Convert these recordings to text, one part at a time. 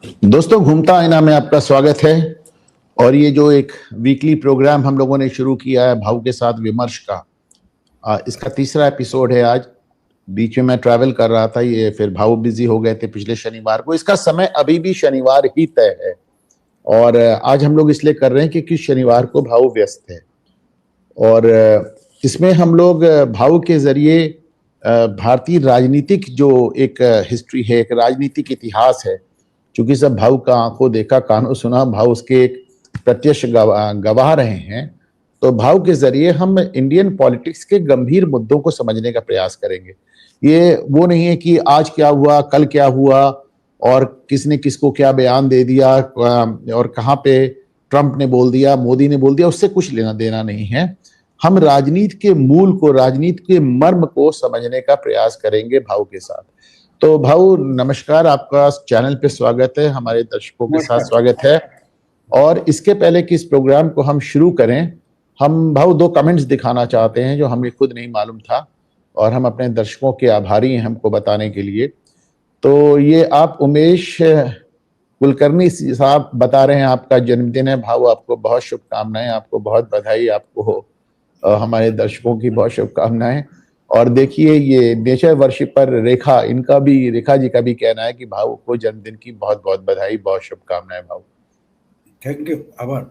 दोस्तों, घूमता आईना में आपका स्वागत है। और ये जो एक वीकली प्रोग्राम हम लोगों ने शुरू किया है भाऊ के साथ विमर्श का, इसका तीसरा एपिसोड है आज। बीच में मैं ट्रैवल कर रहा था, ये फिर भाऊ बिजी हो गए थे पिछले शनिवार को। इसका समय अभी भी शनिवार ही तय है और आज हम लोग इसलिए कर रहे हैं कि किस शनिवार को भाऊ व्यस्त है। और इसमें हम लोग भाऊ के जरिए भारतीय राजनीतिक जो एक हिस्ट्री है, एक राजनीतिक इतिहास है, क्योंकि सब भाऊ का आंखों देखा कानों सुना, भाऊ उसके एक प्रत्यक्ष गवाह रहे हैं। तो भाऊ के जरिए हम इंडियन पॉलिटिक्स के गंभीर मुद्दों को समझने का प्रयास करेंगे। ये वो नहीं है कि आज क्या हुआ, कल क्या हुआ और किसने किसको क्या बयान दे दिया और कहाँ पे ट्रंप ने बोल दिया, मोदी ने बोल दिया, उससे कुछ लेना देना नहीं है। हम राजनीति के मूल को, राजनीति के मर्म को समझने का प्रयास करेंगे भाऊ के साथ। तो भाऊ नमस्कार, आपका चैनल पे स्वागत है, हमारे दर्शकों के साथ स्वागत है। और इसके पहले कि इस प्रोग्राम को हम शुरू करें, हम भाऊ 2 कमेंट्स दिखाना चाहते हैं जो हमें खुद नहीं मालूम था और हम अपने दर्शकों के आभारी हैं हमको बताने के लिए। तो ये आप उमेश कुलकर्णी साहब बता रहे हैं आपका जन्मदिन है। भाऊ आपको बहुत शुभकामनाएं, आपको बहुत बधाई, आपको हमारे दर्शकों की बहुत शुभकामनाएं। और देखिए ये नेचर वर्शिपर रेखा जी का भी कहना है कि भाऊ को जन्मदिन की बहुत बहुत बधाई, बहुत शुभकामनाएं भाऊ। थैंक यू, आभार।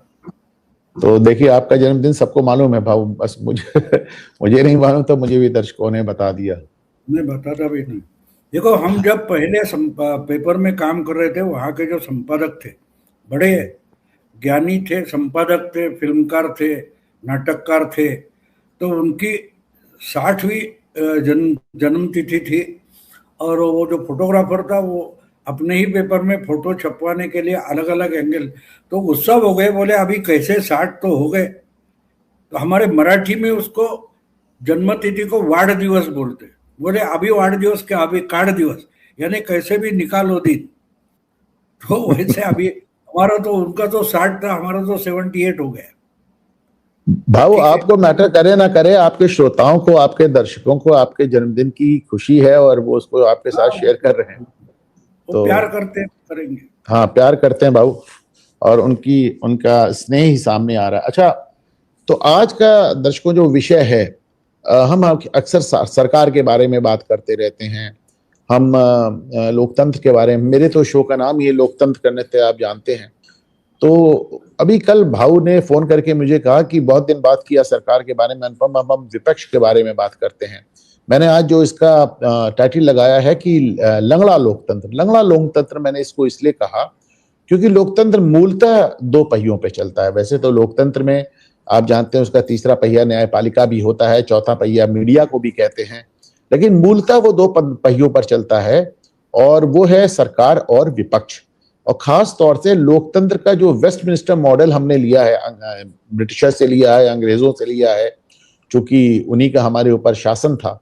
तो देखिए आपका जन्मदिन सबको मालूम है भाऊ, बस मुझे नहीं मालूम, तो मुझे भी दर्शकों ने बता दिया। मैं बताता भी नहीं। देखो, हम जब पहले पेपर में काम कर रहे थे, वहाँ के जो संपादक थे बड़े ज्ञानी थे, संपादक थे, फिल्मकार थे, नाटककार थे। तो उनकी 60वीं जन्मतिथि थी और वो जो फोटोग्राफर था वो अपने ही पेपर में फोटो छपवाने के लिए अलग अलग एंगल, तो गुस्सा हो गए, बोले अभी कैसे 60 तो हो गए। तो हमारे मराठी में उसको जन्मतिथि को वाढ दिवस बोलते, बोले अभी वाढ दिवस क्या, अभी काढ़ दिवस, यानी कैसे भी निकालो दिन। तो वैसे अभी हमारा तो, उनका तो 60 था, हमारा तो 78 हो गया। भाऊ आपको मैटर करे ना करे, आपके श्रोताओं को, आपके दर्शकों को आपके जन्मदिन की खुशी है और वो उसको आपके साथ शेयर कर रहे हैं। तो प्यार करते हैं, करेंगे। हाँ, प्यार करते हैं भाऊ, और उनका स्नेह ही सामने आ रहा है। अच्छा, तो आज का दर्शकों जो विषय है, हम अक्सर सरकार के बारे में बात करते रहते हैं, हम लोकतंत्र के बारे में, मेरे तो शो का नाम ये लोकतंत्र करने थे, आप जानते हैं। तो अभी कल भाऊ ने फोन करके मुझे कहा कि बहुत दिन बात किया सरकार के बारे में, अनुपम, हम विपक्ष के बारे में बात करते हैं। मैंने आज जो इसका टाइटल लगाया है कि लंगड़ा लोकतंत्र। लंगड़ा लोकतंत्र मैंने इसको इसलिए कहा क्योंकि लोकतंत्र मूलतः 2 पहियों पे चलता है। वैसे तो लोकतंत्र में आप जानते हैं उसका तीसरा पहिया न्यायपालिका भी होता है, चौथा पहिया मीडिया को भी कहते हैं, लेकिन मूलतः वो 2 पहियों पर चलता है और वो है सरकार और विपक्ष। और खास तौर से लोकतंत्र का जो वेस्टमिनिस्टर मॉडल हमने लिया है, ब्रिटिशर से लिया है, अंग्रेजों से लिया है, चूंकि उन्हीं का हमारे ऊपर शासन था।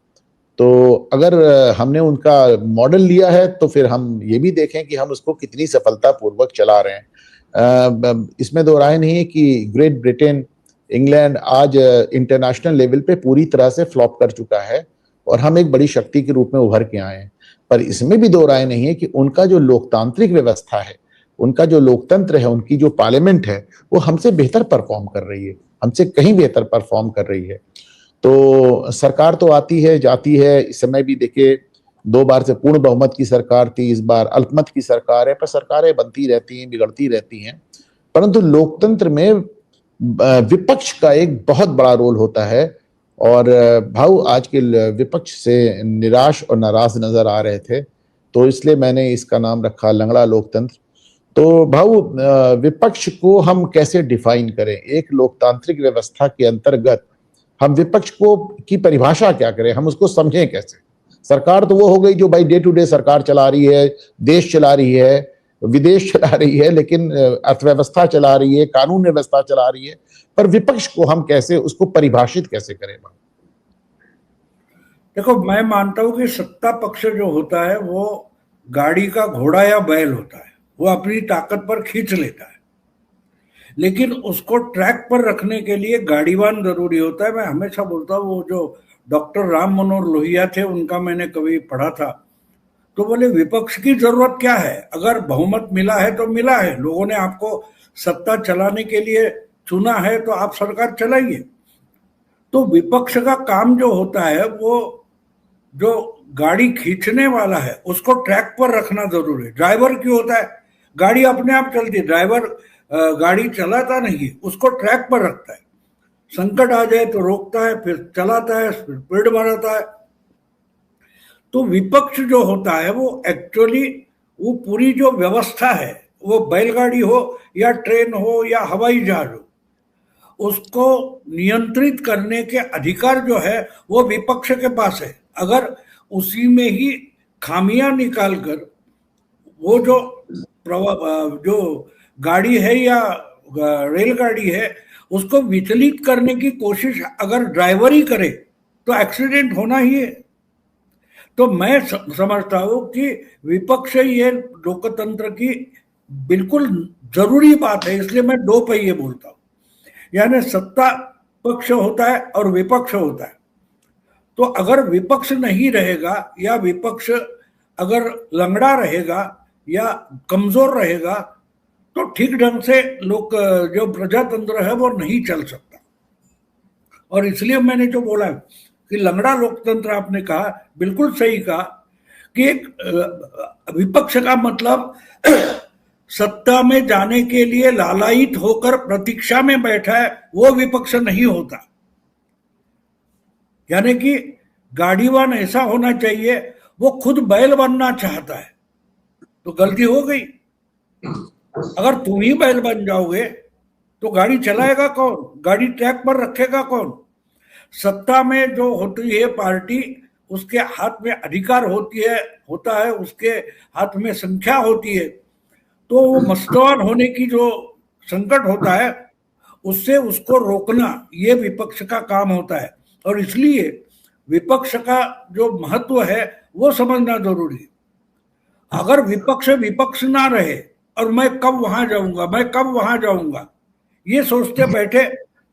तो अगर हमने उनका मॉडल लिया है तो फिर हम ये भी देखें कि हम उसको कितनी सफलतापूर्वक चला रहे हैं। इसमें दो राय नहीं है कि ग्रेट ब्रिटेन, इंग्लैंड आज इंटरनेशनल लेवल पे पूरी तरह से फ्लॉप कर चुका है और हम एक बड़ी शक्ति के रूप में उभर के आए हैं। पर इसमें भी दो राय नहीं है कि उनका जो लोकतांत्रिक व्यवस्था है, उनका जो लोकतंत्र है, उनकी जो पार्लियामेंट है, वो हमसे बेहतर परफॉर्म कर रही है, हमसे कहीं बेहतर परफॉर्म कर रही है। तो सरकार तो आती है जाती है, इस समय भी देखिए 2 बार से पूर्ण बहुमत की सरकार थी, इस बार अल्पमत की सरकार है, पर सरकारें बनती रहती हैं, बिगड़ती रहती हैं। परंतु लोकतंत्र में विपक्ष का एक बहुत बड़ा रोल होता है। और भाऊ आज के विपक्ष से निराश और नाराज नजर आ रहे थे, तो इसलिए मैंने इसका नाम रखा लंगड़ा लोकतंत्र। तो भाऊ विपक्ष को हम कैसे डिफाइन करें? एक लोकतांत्रिक व्यवस्था के अंतर्गत हम विपक्ष को की परिभाषा क्या करें, हम उसको समझें कैसे? सरकार तो वो हो गई जो भाई डे टू डे सरकार चला रही है, देश चला रही है, विदेश चला रही है, लेकिन अर्थव्यवस्था चला रही है, कानून व्यवस्था चला रही है। पर विपक्ष को हम कैसे, उसको परिभाषित कैसे करें? देखो, मैं मानता हूं कि सत्ता पक्ष जो होता है वो गाड़ी का घोड़ा या बैल होता है, वो अपनी ताकत पर खींच लेता है, लेकिन उसको ट्रैक पर रखने के लिए गाड़ीवान जरूरी होता है। मैं हमेशा बोलता हूँ, वो जो डॉक्टर राम मनोहर लोहिया थे, उनका मैंने कभी पढ़ा था, तो बोले विपक्ष की जरूरत क्या है, अगर बहुमत मिला है तो मिला है, लोगों ने आपको सत्ता चलाने के लिए चुना है तो आप सरकार चलाइए। तो विपक्ष का काम जो होता है वो जो गाड़ी खींचने वाला है उसको ट्रैक पर रखना जरूरी है। ड्राइवर क्यों होता है, गाड़ी अपने आप चलती है, ड्राइवर गाड़ी चलाता नहीं, उसको ट्रैक पर रखता है। संकट आ जाए तो रोकता है, फिर चलाता है, फिर स्पीड बढ़ाता है। तो विपक्ष जो होता है वो एक्चुअली वो पूरी जो व्यवस्था है, वो बैलगाड़ी हो या ट्रेन हो या हवाई जहाज हो, उसको नियंत्रित करने के अधिकार जो है वो विपक्ष के पास है। अगर उसी में ही खामियां निकालकर वो जो गाड़ी है या रेलगाड़ी है उसको विचलित करने की कोशिश अगर ड्राइवर ही करे तो एक्सीडेंट होना ही है। तो मैं समझता हूं कि विपक्ष ये लोकतंत्र की बिल्कुल जरूरी बात है, इसलिए मैं दो पहिए बोलता हूं। यानी सत्ता पक्ष होता है और विपक्ष होता है। तो अगर विपक्ष नहीं रहेगा या विपक्ष अगर लंगड़ा रहेगा या कमजोर रहेगा तो ठीक ढंग से लोग जो प्रजातंत्र है वो नहीं चल सकता। और इसलिए मैंने जो बोला कि लंगड़ा लोकतंत्र, आपने कहा बिल्कुल सही कहा कि एक विपक्ष का मतलब सत्ता में जाने के लिए लालायित होकर प्रतीक्षा में बैठा है वो विपक्ष नहीं होता। यानी कि गाड़ीवान ऐसा होना चाहिए वो खुद बैल बनना चाहता है, तो गलती हो गई। अगर तुम ही बैल बन जाओगे तो गाड़ी चलाएगा कौन, गाड़ी ट्रैक पर रखेगा कौन। सत्ता में जो होती है पार्टी, उसके हाथ में अधिकार होता है, उसके हाथ में संख्या होती है, तो वो मस्तवान होने की जो संकट होता है उससे उसको रोकना ये विपक्ष का काम होता है। और इसलिए विपक्ष का जो महत्व है वो समझना जरूरी है। अगर विपक्ष ना रहे और मैं कब वहां जाऊंगा ये सोचते बैठे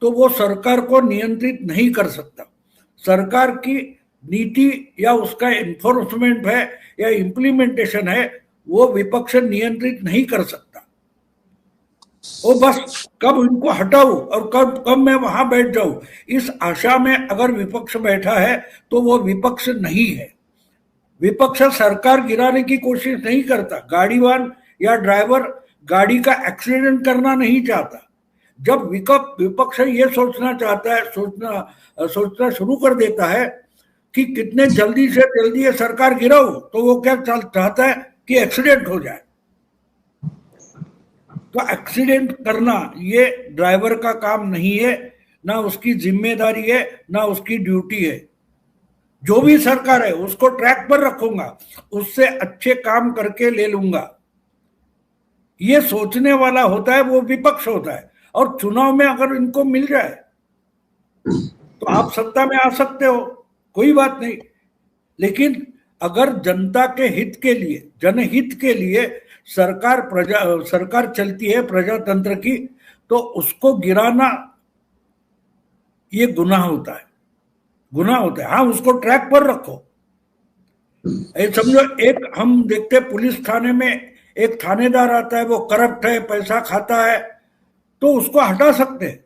तो वो सरकार को नियंत्रित नहीं कर सकता। सरकार की नीति या उसका इन्फोर्समेंट है या इम्प्लीमेंटेशन है वो विपक्ष नियंत्रित नहीं कर सकता। वो बस कब इनको हटाऊं और कब मैं वहां बैठ जाऊं, इस आशा में अगर विपक्ष बैठा है तो वो विपक्ष नहीं है। विपक्ष सरकार गिराने की कोशिश नहीं करता। गाड़ीवान या ड्राइवर गाड़ी का एक्सीडेंट करना नहीं चाहता। जब विपक्ष ये सोचना चाहता है, सोचना शुरू कर देता है कि कितने जल्दी से जल्दी ये सरकार गिराओ, तो वो क्या चाहता है कि एक्सीडेंट हो जाए। तो एक्सीडेंट करना ये ड्राइवर का काम नहीं है, ना उसकी जिम्मेदारी है, ना उसकी ड्यूटी है। जो भी सरकार है उसको ट्रैक पर रखूंगा, उससे अच्छे काम करके ले लूंगा, ये सोचने वाला होता है वो विपक्ष होता है। और चुनाव में अगर इनको मिल जाए तो आप सत्ता में आ सकते हो, कोई बात नहीं। लेकिन अगर जनता के हित के लिए, जनहित के लिए सरकार चलती है प्रजातंत्र की, तो उसको गिराना ये गुनाह होता है। हाँ, उसको ट्रैक पर रखो। समझो एक हम देखते पुलिस थाने में एक थानेदार आता है, वो करप्ट है, पैसा खाता है, तो उसको हटा सकते हैं,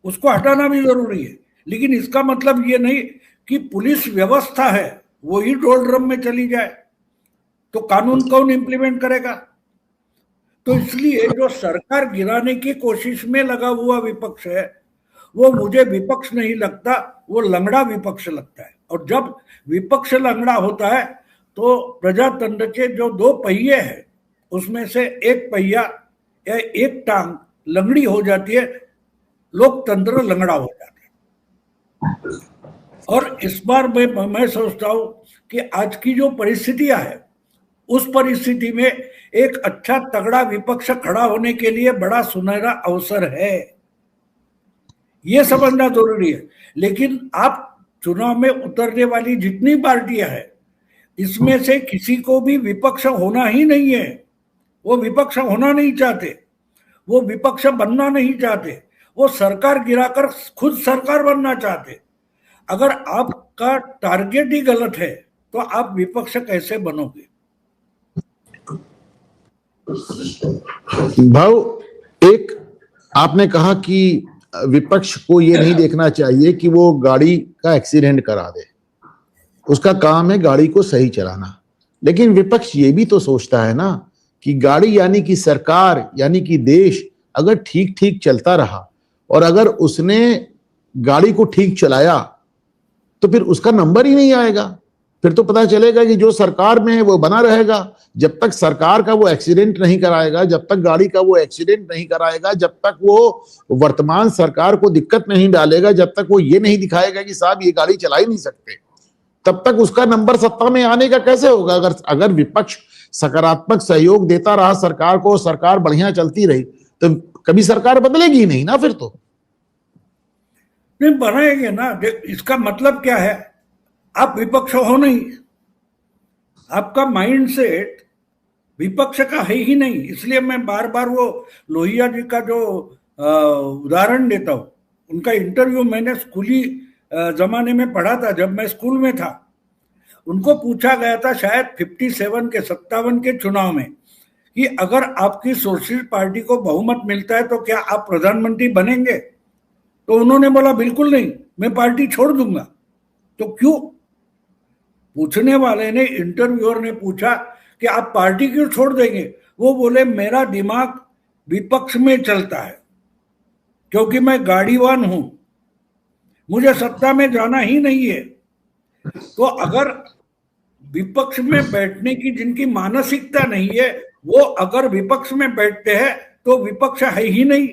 उसको हटाना भी जरूरी है। लेकिन इसका मतलब ये नहीं कि पुलिस व्यवस्था है वो ही डोलड्रम में चली जाए, तो कानून कौन इंप्लीमेंट करेगा। तो इसलिए जो सरकार गिराने की कोशिश में लगा हुआ विपक्ष है वो मुझे विपक्ष नहीं लगता, वो लंगड़ा विपक्ष लगता है। और जब विपक्ष लंगड़ा होता है तो प्रजातंत्र के जो दो पहिए हैं उसमें से एक पहिया या एक टांग लंगड़ी हो जाती है, लोकतंत्र लंगड़ा हो जाता है। और इस बार मैं सोचता हूं कि आज की जो परिस्थितियां है उस परिस्थिति में एक अच्छा तगड़ा विपक्ष खड़ा होने के लिए बड़ा सुनहरा अवसर है, ये समझना जरूरी है। लेकिन आप चुनाव में उतरने वाली जितनी पार्टियां हैं इसमें से किसी को भी विपक्ष होना ही नहीं है। वो विपक्ष होना नहीं चाहते, वो विपक्ष बनना नहीं चाहते, वो सरकार गिराकर खुद सरकार बनना चाहते। अगर आपका टारगेट ही गलत है तो आप विपक्ष कैसे बनोगे। भाव, एक आपने कहा कि विपक्ष को ये नहीं देखना चाहिए कि वो गाड़ी का एक्सीडेंट करा दे, उसका काम है गाड़ी को सही चलाना। लेकिन विपक्ष ये भी तो सोचता है ना कि गाड़ी यानी कि सरकार यानी कि देश अगर ठीक ठीक चलता रहा और अगर उसने गाड़ी को ठीक चलाया तो फिर उसका नंबर ही नहीं आएगा। फिर तो पता चलेगा कि जो सरकार में है वो बना रहेगा। जब तक सरकार का वो एक्सीडेंट नहीं कराएगा, जब तक गाड़ी का वो एक्सीडेंट नहीं कराएगा, जब तक वो वर्तमान सरकार को दिक्कत नहीं डालेगा, जब तक वो ये नहीं दिखाएगा कि साहब ये गाड़ी चला ही नहीं सकते, तब तक उसका नंबर सत्ता में आने का कैसे होगा। अगर विपक्ष सकारात्मक सहयोग देता रहा सरकार को, सरकार बढ़िया चलती रही, तो कभी सरकार बदलेगी ही नहीं ना। फिर तो नहीं बनाएंगे ना। इसका मतलब क्या है, आप विपक्ष हो नहीं, आपका माइंड सेट विपक्ष का है ही नहीं। इसलिए मैं बार बार वो लोहिया जी का जो उदाहरण देता हूं, उनका इंटरव्यू मैंने स्कूली जमाने में पढ़ा था, जब मैं स्कूल में था। उनको पूछा गया था शायद 57 के चुनाव में कि अगर आपकी सोशलिस्ट पार्टी को बहुमत मिलता है तो क्या आप प्रधानमंत्री बनेंगे। तो उन्होंने बोला बिल्कुल नहीं, मैं पार्टी छोड़ दूंगा। तो क्यों, पूछने वाले ने, इंटरव्यूअर ने पूछा कि आप पार्टी क्यों छोड़ देंगे। वो बोले मेरा दिमाग विपक्ष में चलता है क्योंकि मैं गाड़ीवान हूं, मुझे सत्ता में जाना ही नहीं है। तो अगर विपक्ष में बैठने की जिनकी मानसिकता नहीं है, वो अगर विपक्ष में बैठते हैं तो विपक्ष है ही नहीं।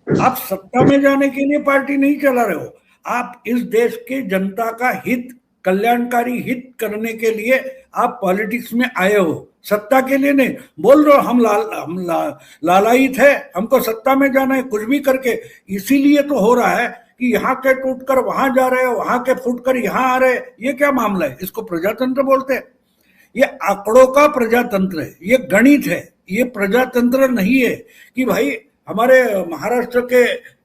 आप सत्ता में जाने के लिए पार्टी नहीं चला रहे हो, आप इस देश के जनता का हित, कल्याणकारी हित करने के लिए आप पॉलिटिक्स में आए हो, सत्ता के लिए नहीं। बोल रहे हो हम लालायित है, हमको सत्ता में जाना है, कुछ भी करके। इसीलिए तो हो रहा है कि यहाँ के टूटकर वहां जा रहे हो, वहां के फूटकर यहाँ आ रहे। ये क्या मामला है, इसको प्रजातंत्र बोलते हैं। ये आंकड़ों का प्रजातंत्र है, ये गणित है, ये प्रजातंत्र नहीं है। कि भाई हमारे महाराष्ट्र के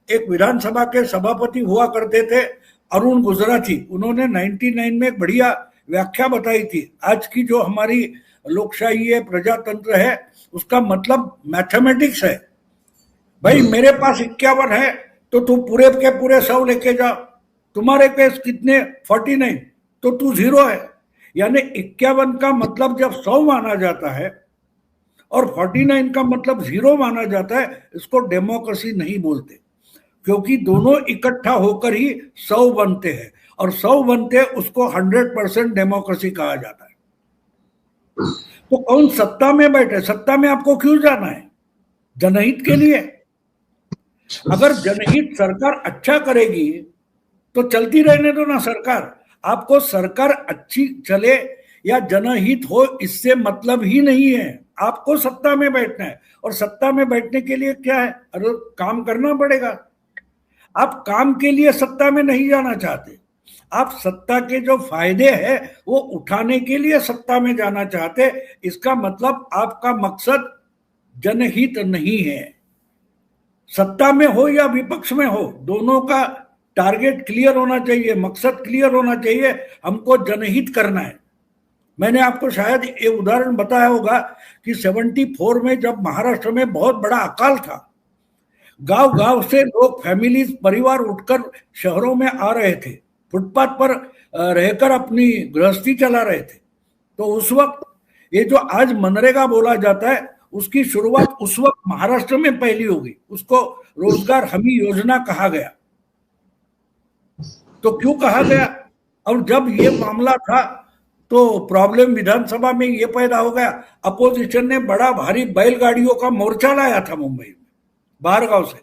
एक विधानसभा के सभापति हुआ करते थे अरुण गुजराती, उन्होंने 99 में बढ़िया व्याख्या बताई थी। आज की जो हमारी लोकशाही है, प्रजातंत्र है, उसका मतलब मैथमेटिक्स है। भाई मेरे पास 51 है तो तू पूरे के पूरे 100 लेके जा, तुम्हारे पास कितने 49, तो तू 0 है। यानी 51 का मतलब जब 100 माना जाता है और 49 का मतलब 0 माना जाता है, इसको डेमोक्रेसी नहीं बोलते, क्योंकि दोनों इकट्ठा होकर ही 100 बनते हैं, और 100 बनते हैं उसको 100% डेमोक्रेसी कहा जाता है। तो कौन सत्ता में बैठे, सत्ता में आपको क्यों जाना है, जनहित के लिए। अगर जनहित सरकार अच्छा करेगी तो चलती रहने दो ना सरकार। आपको सरकार अच्छी चले या जनहित हो, इससे मतलब ही नहीं है। आपको सत्ता में बैठना है, और सत्ता में बैठने के लिए क्या है, अरे काम करना पड़ेगा। आप काम के लिए सत्ता में नहीं जाना चाहते, आप सत्ता के जो फायदे हैं वो उठाने के लिए सत्ता में जाना चाहते। इसका मतलब आपका मकसद जनहित नहीं है। सत्ता में हो या विपक्ष में हो, दोनों का टारगेट क्लियर होना चाहिए, मकसद क्लियर होना चाहिए, हमको जनहित करना है। मैंने आपको शायद ये उदाहरण बताया होगा कि 74 में जब महाराष्ट्र में बहुत बड़ा अकाल था, गांव गांव से लोग, फैमिलीज, परिवार उठकर शहरों में आ रहे थे, फुटपाथ पर रहकर अपनी गृहस्थी चला रहे थे। तो उस वक्त ये जो आज मनरेगा बोला जाता है, उसकी शुरुआत उस वक्त महाराष्ट्र में पहली होगी। उसको रोजगार हमी योजना कहा गया। तो क्यों कहा गया, और जब ये मामला था तो प्रॉब्लम विधानसभा में ये पैदा हो गया, अपोजिशन ने बड़ा भारी बैलगाड़ियों का मोर्चा लाया था मुंबई में, बाहर गांव से,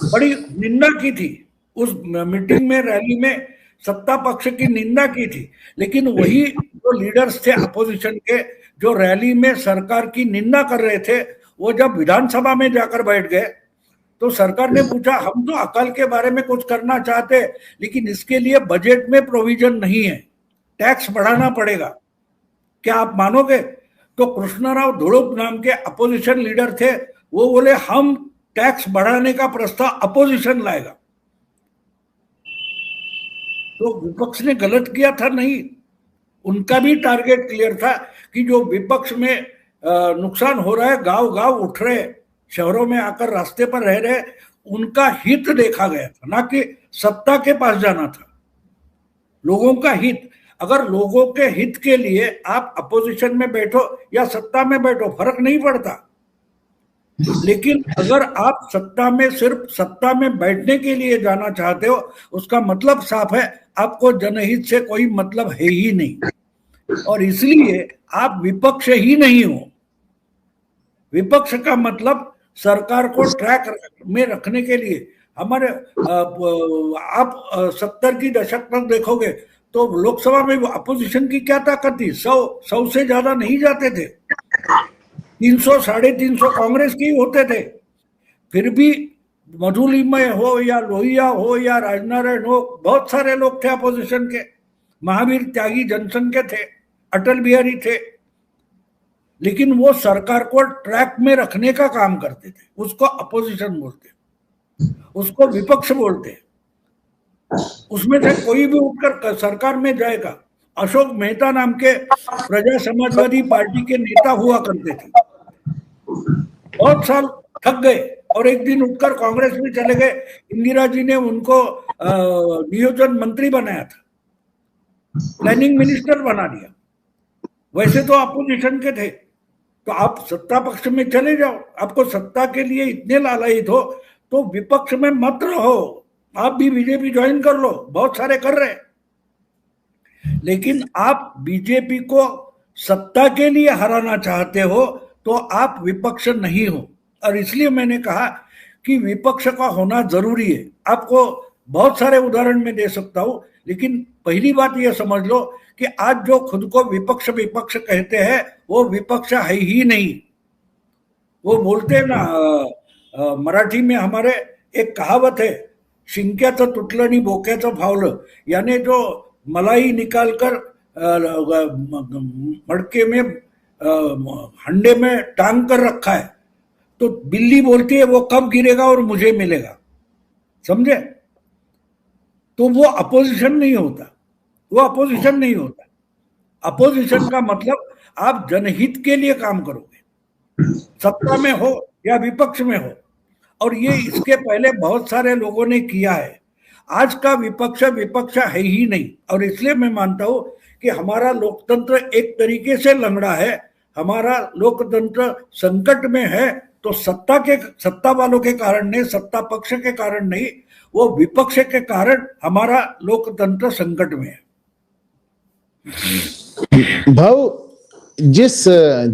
बड़ी निंदा की थी उस मीटिंग में, रैली में सत्ता पक्ष की निंदा की थी। लेकिन वही जो लीडर्स थे अपोजिशन के, जो रैली में सरकार की निंदा कर रहे थे, वो जब विधानसभा में जाकर बैठ गए तो सरकार ने पूछा, हम तो अकाल के बारे में कुछ करना चाहते, लेकिन इसके लिए बजट में प्रोविजन नहीं है, टैक्स बढ़ाना पड़ेगा, क्या आप मानोगे। तो कृष्णराव धुड़ुप नाम के अपोजिशन लीडर थे, वो बोले हम टैक्स बढ़ाने का प्रस्ताव अपोजिशन लाएगा। तो विपक्ष ने गलत किया था नहीं, उनका भी टारगेट क्लियर था कि जो विपक्ष में नुकसान हो रहा है, गांव गांव उठ रहे, शहरों में आकर रास्ते पर रह रहे, उनका हित देखा गया था, ना कि सत्ता के पास जाना था। लोगों का हित, अगर लोगों के हित के लिए आप अपोजिशन में बैठो या सत्ता में बैठो, फर्क नहीं पड़ता। लेकिन अगर आप सत्ता में सिर्फ सत्ता में बैठने के लिए जाना चाहते हो, उसका मतलब साफ है, आपको जनहित से कोई मतलब है ही नहीं, और इसलिए आप विपक्ष ही नहीं हो। विपक्ष का मतलब सरकार को ट्रैक में रखने के लिए हमारे आप 70 की दशक तक देखोगे तो लोकसभा में अपोजिशन की क्या ताकत थी, 100 से ज्यादा नहीं जाते थे, 300 350 कांग्रेस के होते थे। फिर भी मधुलिमय हो या लोहिया हो या राजनारायण हो, बहुत सारे लोग थे अपोजिशन के। महावीर त्यागी जनसंघ के थे, अटल बिहारी थे, लेकिन वो सरकार को ट्रैक में रखने का काम करते थे। उसको अपोजिशन बोलते, उसको विपक्ष बोलते। उसमें से कोई भी उठकर सरकार में जाएगा। अशोक मेहता नाम के प्रजा समाजवादी पार्टी के नेता हुआ करते थे, बहुत साल थक गए और एक दिन उठकर कांग्रेस में चले गए। इंदिरा जी ने उनको नियोजन मंत्री बनाया था, प्लानिंग मिनिस्टर बना दिया। वैसे तो अपोजिशन के थे, तो आप सत्ता पक्ष में चले जाओ। आपको सत्ता के लिए इतने लालयित हो तो विपक्ष में मत रहो, आप भी बीजेपी ज्वाइन कर लो, बहुत सारे कर रहे। लेकिन आप बीजेपी को सत्ता के लिए हराना चाहते हो तो आप विपक्ष नहीं हो। और इसलिए मैंने कहा कि विपक्ष का होना जरूरी है। आपको बहुत सारे उदाहरण में दे सकता हूं, लेकिन पहली बात यह समझ लो कि आज जो खुद को विपक्ष विपक्ष कहते हैं वो विपक्ष है ही नहीं। वो बोलते हैं ना, मराठी में हमारे एक कहावत है, शिंक्याचं तुटलं आणि बोक्याचं फावलं, यानी जो मलाई निकालकर मड़के में हंडे में टांग कर रखा है, तो बिल्ली बोलती है वो कब गिरेगा और मुझे मिलेगा, समझे? तो वो अपोजिशन नहीं होता, वो अपोजिशन नहीं होता। अपोजिशन का मतलब आप जनहित के लिए काम करोगे, सत्ता में हो या विपक्ष में हो। और ये इसके पहले बहुत सारे लोगों ने किया है। आज का विपक्ष विपक्ष है ही नहीं, और इसलिए मैं मानता हूं कि हमारा लोकतंत्र एक तरीके से लंगड़ा है। हमारा लोकतंत्र संकट में है तो सत्ता वालों के कारण नहीं, सत्ता पक्ष के कारण नहीं, वो विपक्ष के कारण हमारा लोकतंत्र संकट में है। भाव, जिस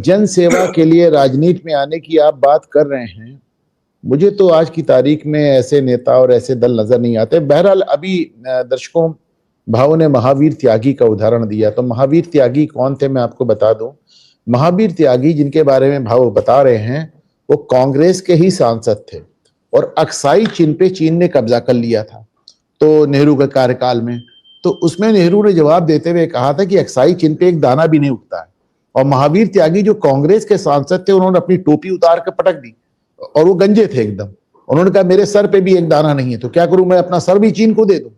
जन सेवा के लिए राजनीति में आने की आप बात कर रहे हैं, मुझे तो आज की तारीख में ऐसे नेता और ऐसे दल नजर नहीं आते। बहरहाल अभी दर्शकों, भाव ने महावीर त्यागी का उदाहरण दिया, तो महावीर त्यागी कौन थे मैं आपको बता दूं। महावीर त्यागी जिनके बारे में भाव बता रहे हैं वो कांग्रेस के ही सांसद थे, और अक्साई चीन पे चीन ने कब्जा कर लिया था तो नेहरू के कार्यकाल में। तो उसमें नेहरू ने जवाब देते हुए कहा था कि अक्साई चीन पे एक दाना भी नहीं उगता है। और महावीर त्यागी जो कांग्रेस के सांसद थे, उन्होंने अपनी टोपी उतार कर पटक दी, और वो गंजे थे एकदम। उन्होंने कहा मेरे सर पे भी एक दाना नहीं है, तो क्या करूं, मैं अपना सर भी चीन को दे दूं।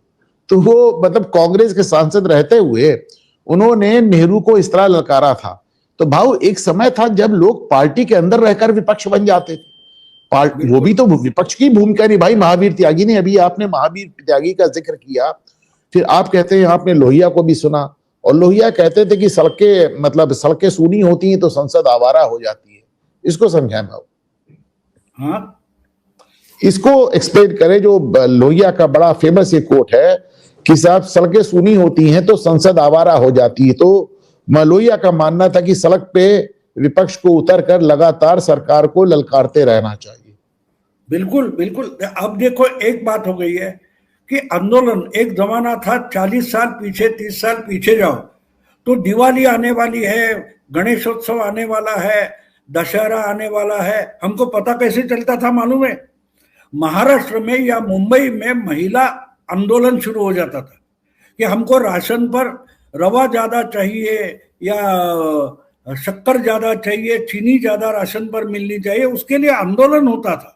तो वो मतलब कांग्रेस के सांसद रहते हुए उन्होंने नेहरू को इस तरह ललकारा था। तो भाव, एक समय था जब लोग पार्टी के अंदर रहकर विपक्ष बन जाते थे। वो भी तो विपक्ष की भूमिका निभाई महावीर त्यागी ने। अभी आपने महावीर त्यागी का जिक्र किया, फिर आप कहते हैं आपने लोहिया को भी सुना, और लोहिया कहते थे कि सड़कें सूनी होती हैं तो संसद आवारा हो जाती है। इसको समझाएं भाव। हाँ, इसको एक्सप्लेन करें। जो लोहिया का बड़ा फेमस एक कोट है कि साहब सड़कें सूनी होती हैं तो संसद आवारा हो जाती है। तो लोहिया का मानना था कि सड़क पे विपक्ष को उतरकर लगातार सरकार को ललकारते रहना चाहिए। बिल्कुल बिल्कुल। अब देखो, एक बात हो गई है कि आंदोलन, एक जमाना था 40 साल पीछे, 30 साल पीछे जाओ तो दिवाली आने वाली है, गणेशोत्सव आने वाला है, दशहरा आने वाला है, हमको पता कैसे चलता था मालूम है? महाराष्ट्र में या मुंबई में महिला आंदोलन शुरू हो जाता था कि हमको राशन पर रवा ज्यादा चाहिए या शक्कर ज्यादा चाहिए, चीनी ज्यादा राशन पर मिलनी चाहिए, उसके लिए आंदोलन होता था।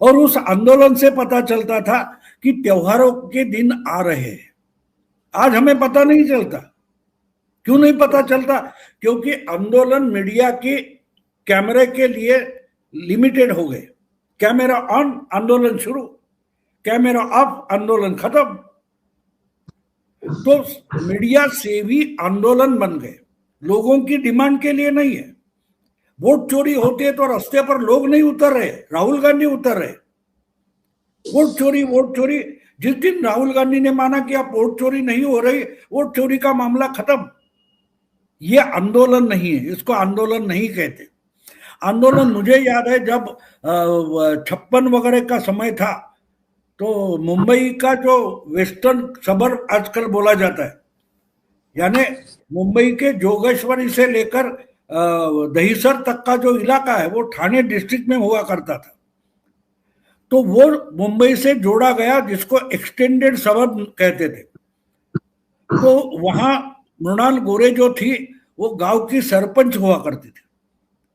और उस आंदोलन से पता चलता था कि त्योहारों के दिन आ रहे हैं। आज हमें पता नहीं चलता। क्यों नहीं पता चलता? क्योंकि आंदोलन मीडिया की कैमरे के लिए लिमिटेड हो गए। कैमरा ऑन, आंदोलन शुरू, कैमरा ऑफ, आंदोलन खत्म। तो मीडिया से भी आंदोलन बन गए, लोगों की डिमांड के लिए नहीं है। वोट चोरी होती है तो रास्ते पर लोग नहीं उतर रहे, राहुल गांधी उतर रहे। वोट चोरी, वोट चोरी, जिस दिन राहुल गांधी ने माना कि आप वोट चोरी नहीं हो रही, वोट चोरी का मामला खत्म। ये आंदोलन नहीं है, इसको आंदोलन नहीं कहते। आंदोलन मुझे याद है जब 56 वगैरह का समय था, तो मुंबई का जो वेस्टर्न सबर्ब आजकल बोला जाता है, यानी मुंबई के जोगेश्वरी से लेकर दहीसर तक का जो इलाका है वो ठाणे डिस्ट्रिक्ट में हुआ करता था। तो वो मुंबई से जोड़ा गया, जिसको एक्सटेंडेड सबर्ब कहते थे। तो वहां मृणाल गोरे जो थी वो गांव की सरपंच हुआ करती थी।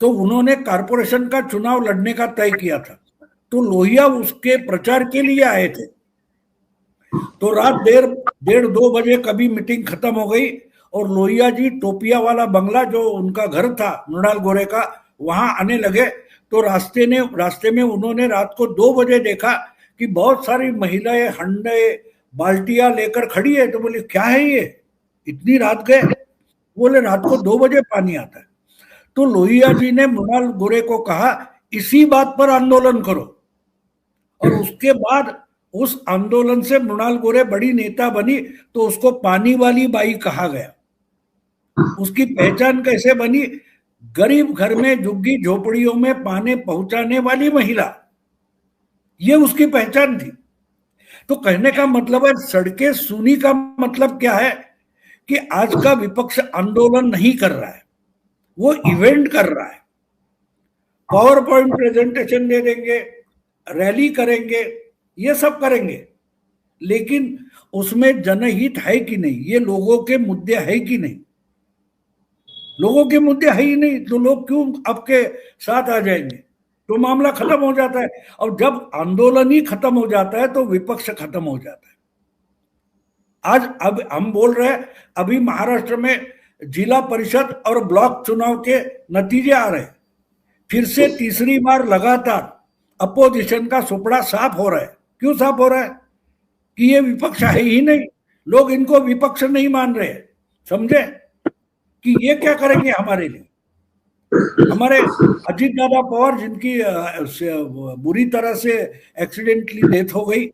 तो उन्होंने कारपोरेशन का चुनाव लड़ने का तय किया था। तो लोहिया उसके प्रचार के लिए आए थे। तो रात 1:30-2 बजे कभी मीटिंग खत्म हो गई और लोहिया जी टोपिया वाला बंगला जो उनका घर था मृणाल गोरे का, वहां आने लगे। तो रास्ते में उन्होंने रात को 2 बजे देखा कि बहुत सारी महिलाएं हंडे बाल्टियां लेकर खड़ी है। तो बोले क्या है ये, इतनी रात गए? बोले रात को 2 बजे पानी आता है। तो लोहिया जी ने मृणाल गोरे को कहा इसी बात पर आंदोलन करो। और उसके बाद उस आंदोलन से मृणाल गोरे बड़ी नेता बनी। तो उसको पानी वाली बाई कहा गया। उसकी पहचान कैसे बनी? गरीब घर में झुग्गी झोपड़ियों में पानी पहुंचाने वाली महिला, ये उसकी पहचान थी। तो कहने का मतलब है, सड़कें सूनी का मतलब क्या है कि आज का विपक्ष आंदोलन नहीं कर रहा है, वो इवेंट कर रहा है। पावर पॉइंट प्रेजेंटेशन दे देंगे, रैली करेंगे, ये सब करेंगे, लेकिन उसमें जनहित है कि नहीं, ये लोगों के मुद्दे है कि नहीं? लोगों के मुद्दे है ही नहीं तो लोग क्यों आपके साथ आ जाएंगे? तो मामला खत्म हो जाता है। और जब आंदोलन ही खत्म हो जाता है तो विपक्ष खत्म हो जाता है। आज अब हम बोल रहे हैं, अभी महाराष्ट्र में जिला परिषद और ब्लॉक चुनाव के नतीजे आ रहे हैं। फिर से तीसरी बार लगातार अपोजिशन का सुपड़ा साफ हो रहा है। क्यों साफ हो रहा है? कि ये विपक्ष है ही नहीं, लोग इनको विपक्ष नहीं मान रहे। समझे कि ये क्या करेंगे हमारे लिए? हमारे अजीत दादा पवार, जिनकी बुरी तरह से एक्सीडेंटली डेथ हो गई,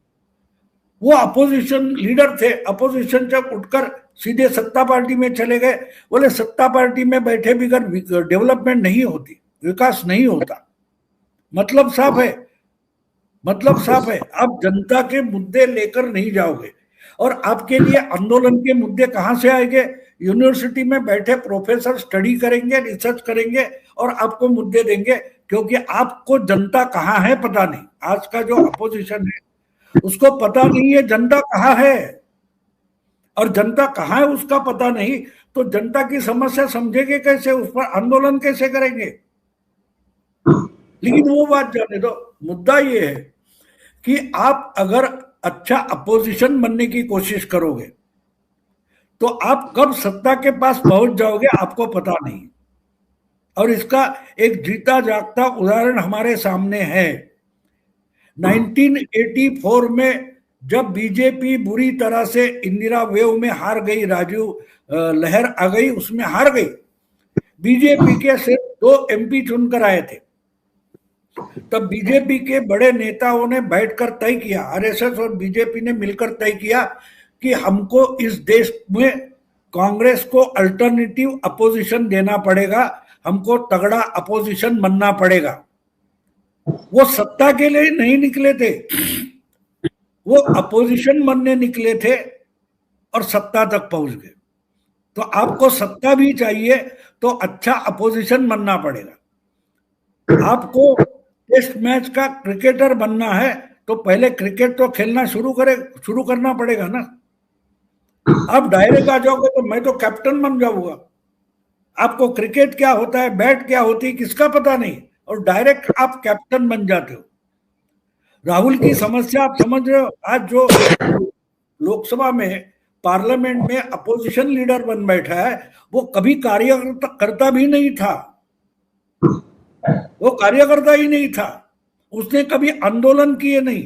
वो अपोजिशन लीडर थे। अपोजिशन जब उठकर सीधे सत्ता पार्टी में चले गए। बोले सत्ता पार्टी में बैठे बगैर डेवलपमेंट नहीं होती, विकास नहीं होता। मतलब साफ है, मतलब साफ है। आप जनता के मुद्दे लेकर नहीं जाओगे और आपके लिए आंदोलन के मुद्दे कहां से आएंगे? यूनिवर्सिटी में बैठे प्रोफेसर स्टडी करेंगे, रिसर्च करेंगे और आपको मुद्दे देंगे, क्योंकि आपको जनता कहाँ है पता नहीं। आज का जो अपोजिशन है उसको पता नहीं है जनता कहाँ है, और जनता कहाँ है उसका पता नहीं, तो जनता की समस्या समझेंगे कैसे, उस पर आंदोलन कैसे करेंगे? लेकिन वो बात जाने दो। मुद्दा ये है कि आप अगर अच्छा अपोजिशन बनने की कोशिश करोगे तो आप कब सत्ता के पास पहुंच जाओगे आपको पता नहीं। और इसका एक जीता जागता उदाहरण हमारे सामने है। 1984 में जब बीजेपी बुरी तरह से इंदिरा वेव में हार गई, राजीव लहर आ गई, उसमें हार गई। बीजेपी के सिर्फ 2 MP चुनकर आए थे। तब बीजेपी के बड़े नेताओं ने बैठकर तय किया, आरएसएस और बीजेपी ने मिलकर तय किया कि हमको इस देश में कांग्रेस को अल्टरनेटिव अपोजिशन देना पड़ेगा, हमको तगड़ा अपोजिशन बनना पड़ेगा। वो सत्ता के लिए नहीं निकले थे, वो अपोजिशन बनने निकले थे और सत्ता तक पहुंच गए। तो आपको सत्ता भी चाहिए तो अच्छा अपोजिशन बनना पड़ेगा। आपको टेस्ट मैच का क्रिकेटर बनना है तो पहले क्रिकेट तो खेलना शुरू करना पड़ेगा ना। आप डायरेक्ट आ जाओगे तो मैं तो कैप्टन बन जाऊंगा, आपको क्रिकेट क्या होता है, बैट क्या होती है, किसका पता नहीं, और डायरेक्ट आप कैप्टन बन जाते हो। राहुल की समस्या आप समझ रहे हो? आज जो लोकसभा में पार्लियामेंट में अपोजिशन लीडर बन बैठा है, वो कभी कार्यकर्ता भी नहीं था, वो कार्यकर्ता ही नहीं था, उसने कभी आंदोलन किए नहीं,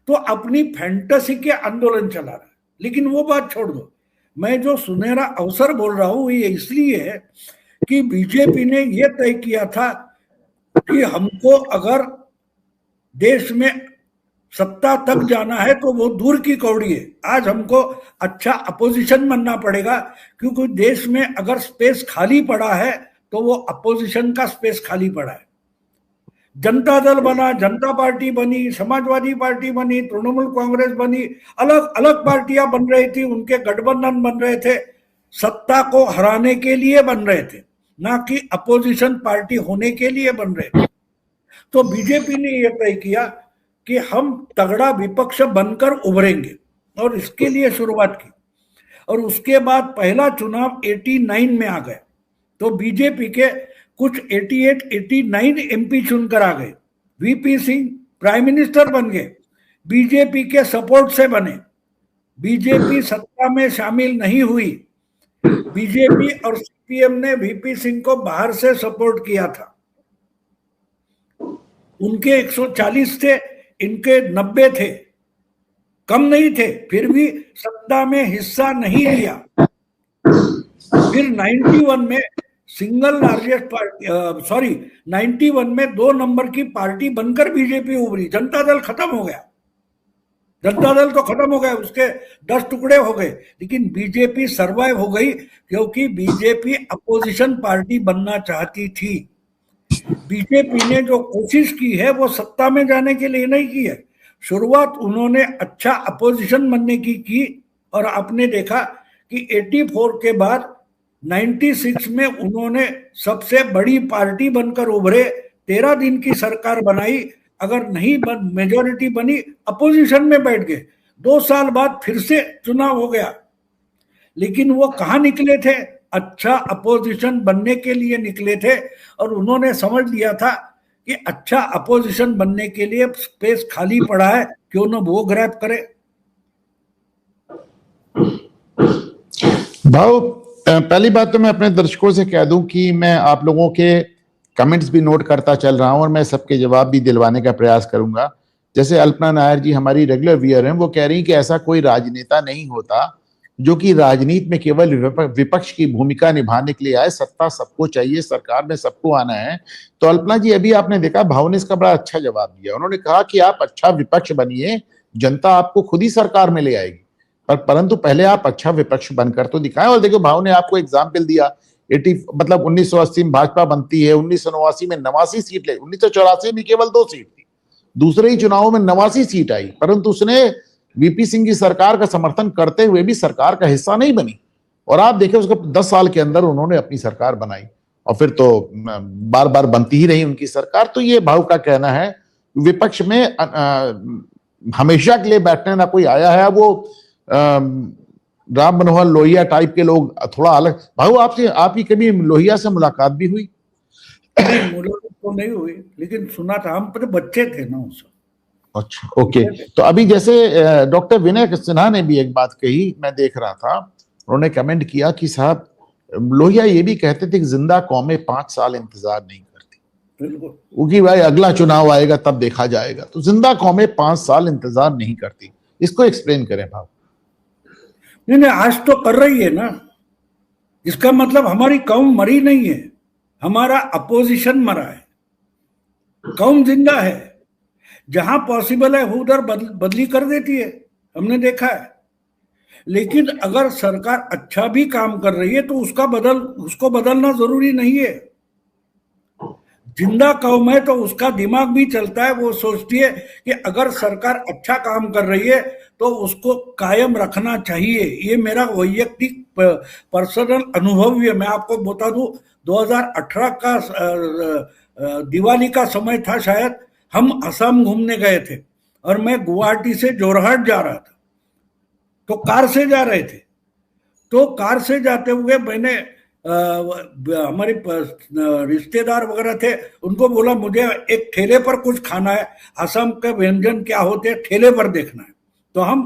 तो अपनी फैंटेसी के आंदोलन चला रहा है। लेकिन वो बात छोड़ दो, मैं जो सुनहरा अवसर बोल रहा हूं ये इसलिए है कि बीजेपी ने ये तय किया था कि हमको अगर देश में सत्ता तक जाना है तो वो दूर की कौड़ी है, आज हमको अच्छा अपोजिशन बनना पड़ेगा, क्योंकि देश में अगर स्पेस खाली पड़ा है तो वो अपोजिशन का स्पेस खाली पड़ा है। जनता दल बना, जनता पार्टी बनी, समाजवादी पार्टी बनी, तृणमूल कांग्रेस बनी, अलग अलग पार्टियां बन रही थी, उनके गठबंधन बन रहे थे, सत्ता को हराने के लिए बन रहे थे, ना कि अपोजिशन पार्टी होने के लिए बन रहे थे। तो बीजेपी ने यह तय किया कि हम तगड़ा विपक्ष बनकर उभरेंगे और इसके लिए शुरुआत की। और उसके बाद पहला चुनाव 89 में आ गया, तो बीजेपी के कुछ 88-89 एमपी चुनकर आ गए। वीपी सिंह प्राइम मिनिस्टर बन गए, बीजेपी के सपोर्ट से बने। बीजेपी सत्ता में शामिल नहीं हुई, बीजेपी और सीपीएम ने वीपी सिंह को बाहर से सपोर्ट किया था। उनके 140 थे, इनके 90 थे, कम नहीं थे, फिर भी सत्ता में हिस्सा नहीं लिया। फिर 91 में सिंगल लार्जेस्ट पार्टी 91 में 2 नंबर की पार्टी बनकर बीजेपी उभरी। जनता दल खत्म हो गया, जनता दल तो खत्म हो गया, उसके 10 टुकड़े हो गए, लेकिन बीजेपी सरवाइव हो गई क्योंकि बीजेपी अपोजिशन पार्टी बनना चाहती थी। बीजेपी ने जो कोशिश की है वो सत्ता में जाने के लिए नहीं की है, शुरुआत उन्होंने अच्छा अपोजिशन बनने की और आपने देखा कि 84 के बाद 96 में उन्होंने सबसे बड़ी पार्टी बनकर उभरे, 13 दिन की सरकार बनाई, अगर नहीं मेजोरिटी बनी अपोजिशन में बैठ गए। 2 साल बाद फिर से चुनाव हो गया, लेकिन वो कहाँ निकले थे? अच्छा अपोजिशन बनने के लिए निकले थे, और उन्होंने समझ लिया था कि अच्छा अपोजिशन बनने के लिए स्पेस खाली पड़ा है, क्यों ना वो ग्रैब करे। भाव, पहली बात तो मैं अपने दर्शकों से कह दूं कि मैं आप लोगों के कमेंट्स भी नोट करता चल रहा हूं और मैं सबके जवाब भी दिलवाने का प्रयास करूंगा। जैसे अल्पना नायर जी हमारी रेगुलर व्यूअर हैं, वो कह रही कि ऐसा कोई राजनेता नहीं होता जो कि राजनीति में केवल विपक्ष की भूमिका निभाने के लिए आए, सत्ता सबको चाहिए, सरकार में सबको आना है। तो अल्पना जी, अभी आपने देखा भाव ने इसका बड़ा अच्छा जवाब दिया। उन्होंने कहा कि आप अच्छा विपक्ष बनिए, जनता आपको खुद ही सरकार में ले आएगी, परंतु पहले आप अच्छा विपक्ष बनकर तो दिखाएं। और देखो, भाव ने आपको एग्जाम्पल दिया, 1980 में भाजपा बनती है, 1989 में 89 सीट ले, 1984 में केवल 2 सीट थी, दूसरे ही चुनावों में 89 सीट आई, परंतु उसने वीपी सिंह की सरकार का समर्थन करते हुए भी सरकार का हिस्सा नहीं बनी। और आप देखें, उसके 10 साल के अंदर उन्होंने अपनी सरकार बनाई और फिर तो बार बार बनती ही रही उनकी सरकार। तो ये भाव का कहना है, विपक्ष में हमेशा के लिए बैठने ना कोई आया है, वो राम मनोहर लोहिया टाइप के लोग थोड़ा अलग। भाऊ, आपकी कभी लोहिया से मुलाकात भी हुई? मुलाकात तो नहीं हुई, लेकिन सुना था, हम पर बच्चे थे ना उस। अच्छा, ओके। तो अभी जैसे डॉक्टर विनय सिन्हा ने भी एक बात कही, मैं देख रहा था, उन्होंने कमेंट किया कि साहब, लोहिया ये भी कहते थे कि जिंदा कौमें 5 साल इंतजार नहीं करती, क्योंकि भाई अगला चुनाव आएगा तब देखा जाएगा। तो जिंदा कौमें 5 साल इंतजार नहीं करती, इसको एक्सप्लेन करें भाव। नहीं, आज तो कर रही है ना, इसका मतलब हमारी कौम मरी नहीं है, हमारा अपोजिशन मरा है, कौम जिंदा है। जहां पॉसिबल है उधर बदली कर देती है, हमने देखा है। लेकिन अगर सरकार अच्छा भी काम कर रही है तो उसको बदलना जरूरी नहीं है। जिंदा कौम है तो उसका दिमाग भी चलता है, वो सोचती है कि अगर सरकार अच्छा काम कर रही है तो उसको कायम रखना चाहिए। ये मेरा वैयक्तिक पर्सनल अनुभव है। मैं आपको बता दूं, 2018 का दिवाली का समय था शायद, हम असम घूमने गए थे और मैं गुवाहाटी से जोरहाट जा रहा था, तो कार से जा रहे थे। तो कार से जाते हुए मैंने हमारे रिश्तेदार वगैरह थे, उनको बोला मुझे एक ठेले पर कुछ खाना है, असम के व्यंजन क्या होते हैं ठेले पर देखना है। तो हम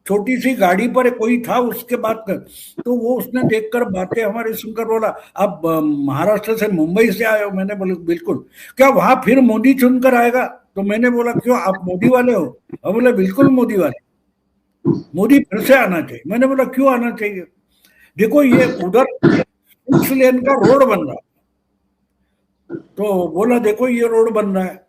छोटी सी गाड़ी पर कोई था उसके बात कर, तो वो उसने देखकर बातें हमारी सुनकर बोला आप महाराष्ट्र से मुंबई से आए हो? मैंने बोला बिल्कुल। क्या वहां फिर मोदी चुनकर आएगा? तो मैंने बोला क्यों, आप मोदी वाले हो? और बोले बिल्कुल मोदी वाले, मोदी फिर से आना चाहिए। मैंने बोला क्यों आना चाहिए? देखो ये उधर 6 लेन का रोड बन रहा, तो बोला देखो ये रोड बन रहा है,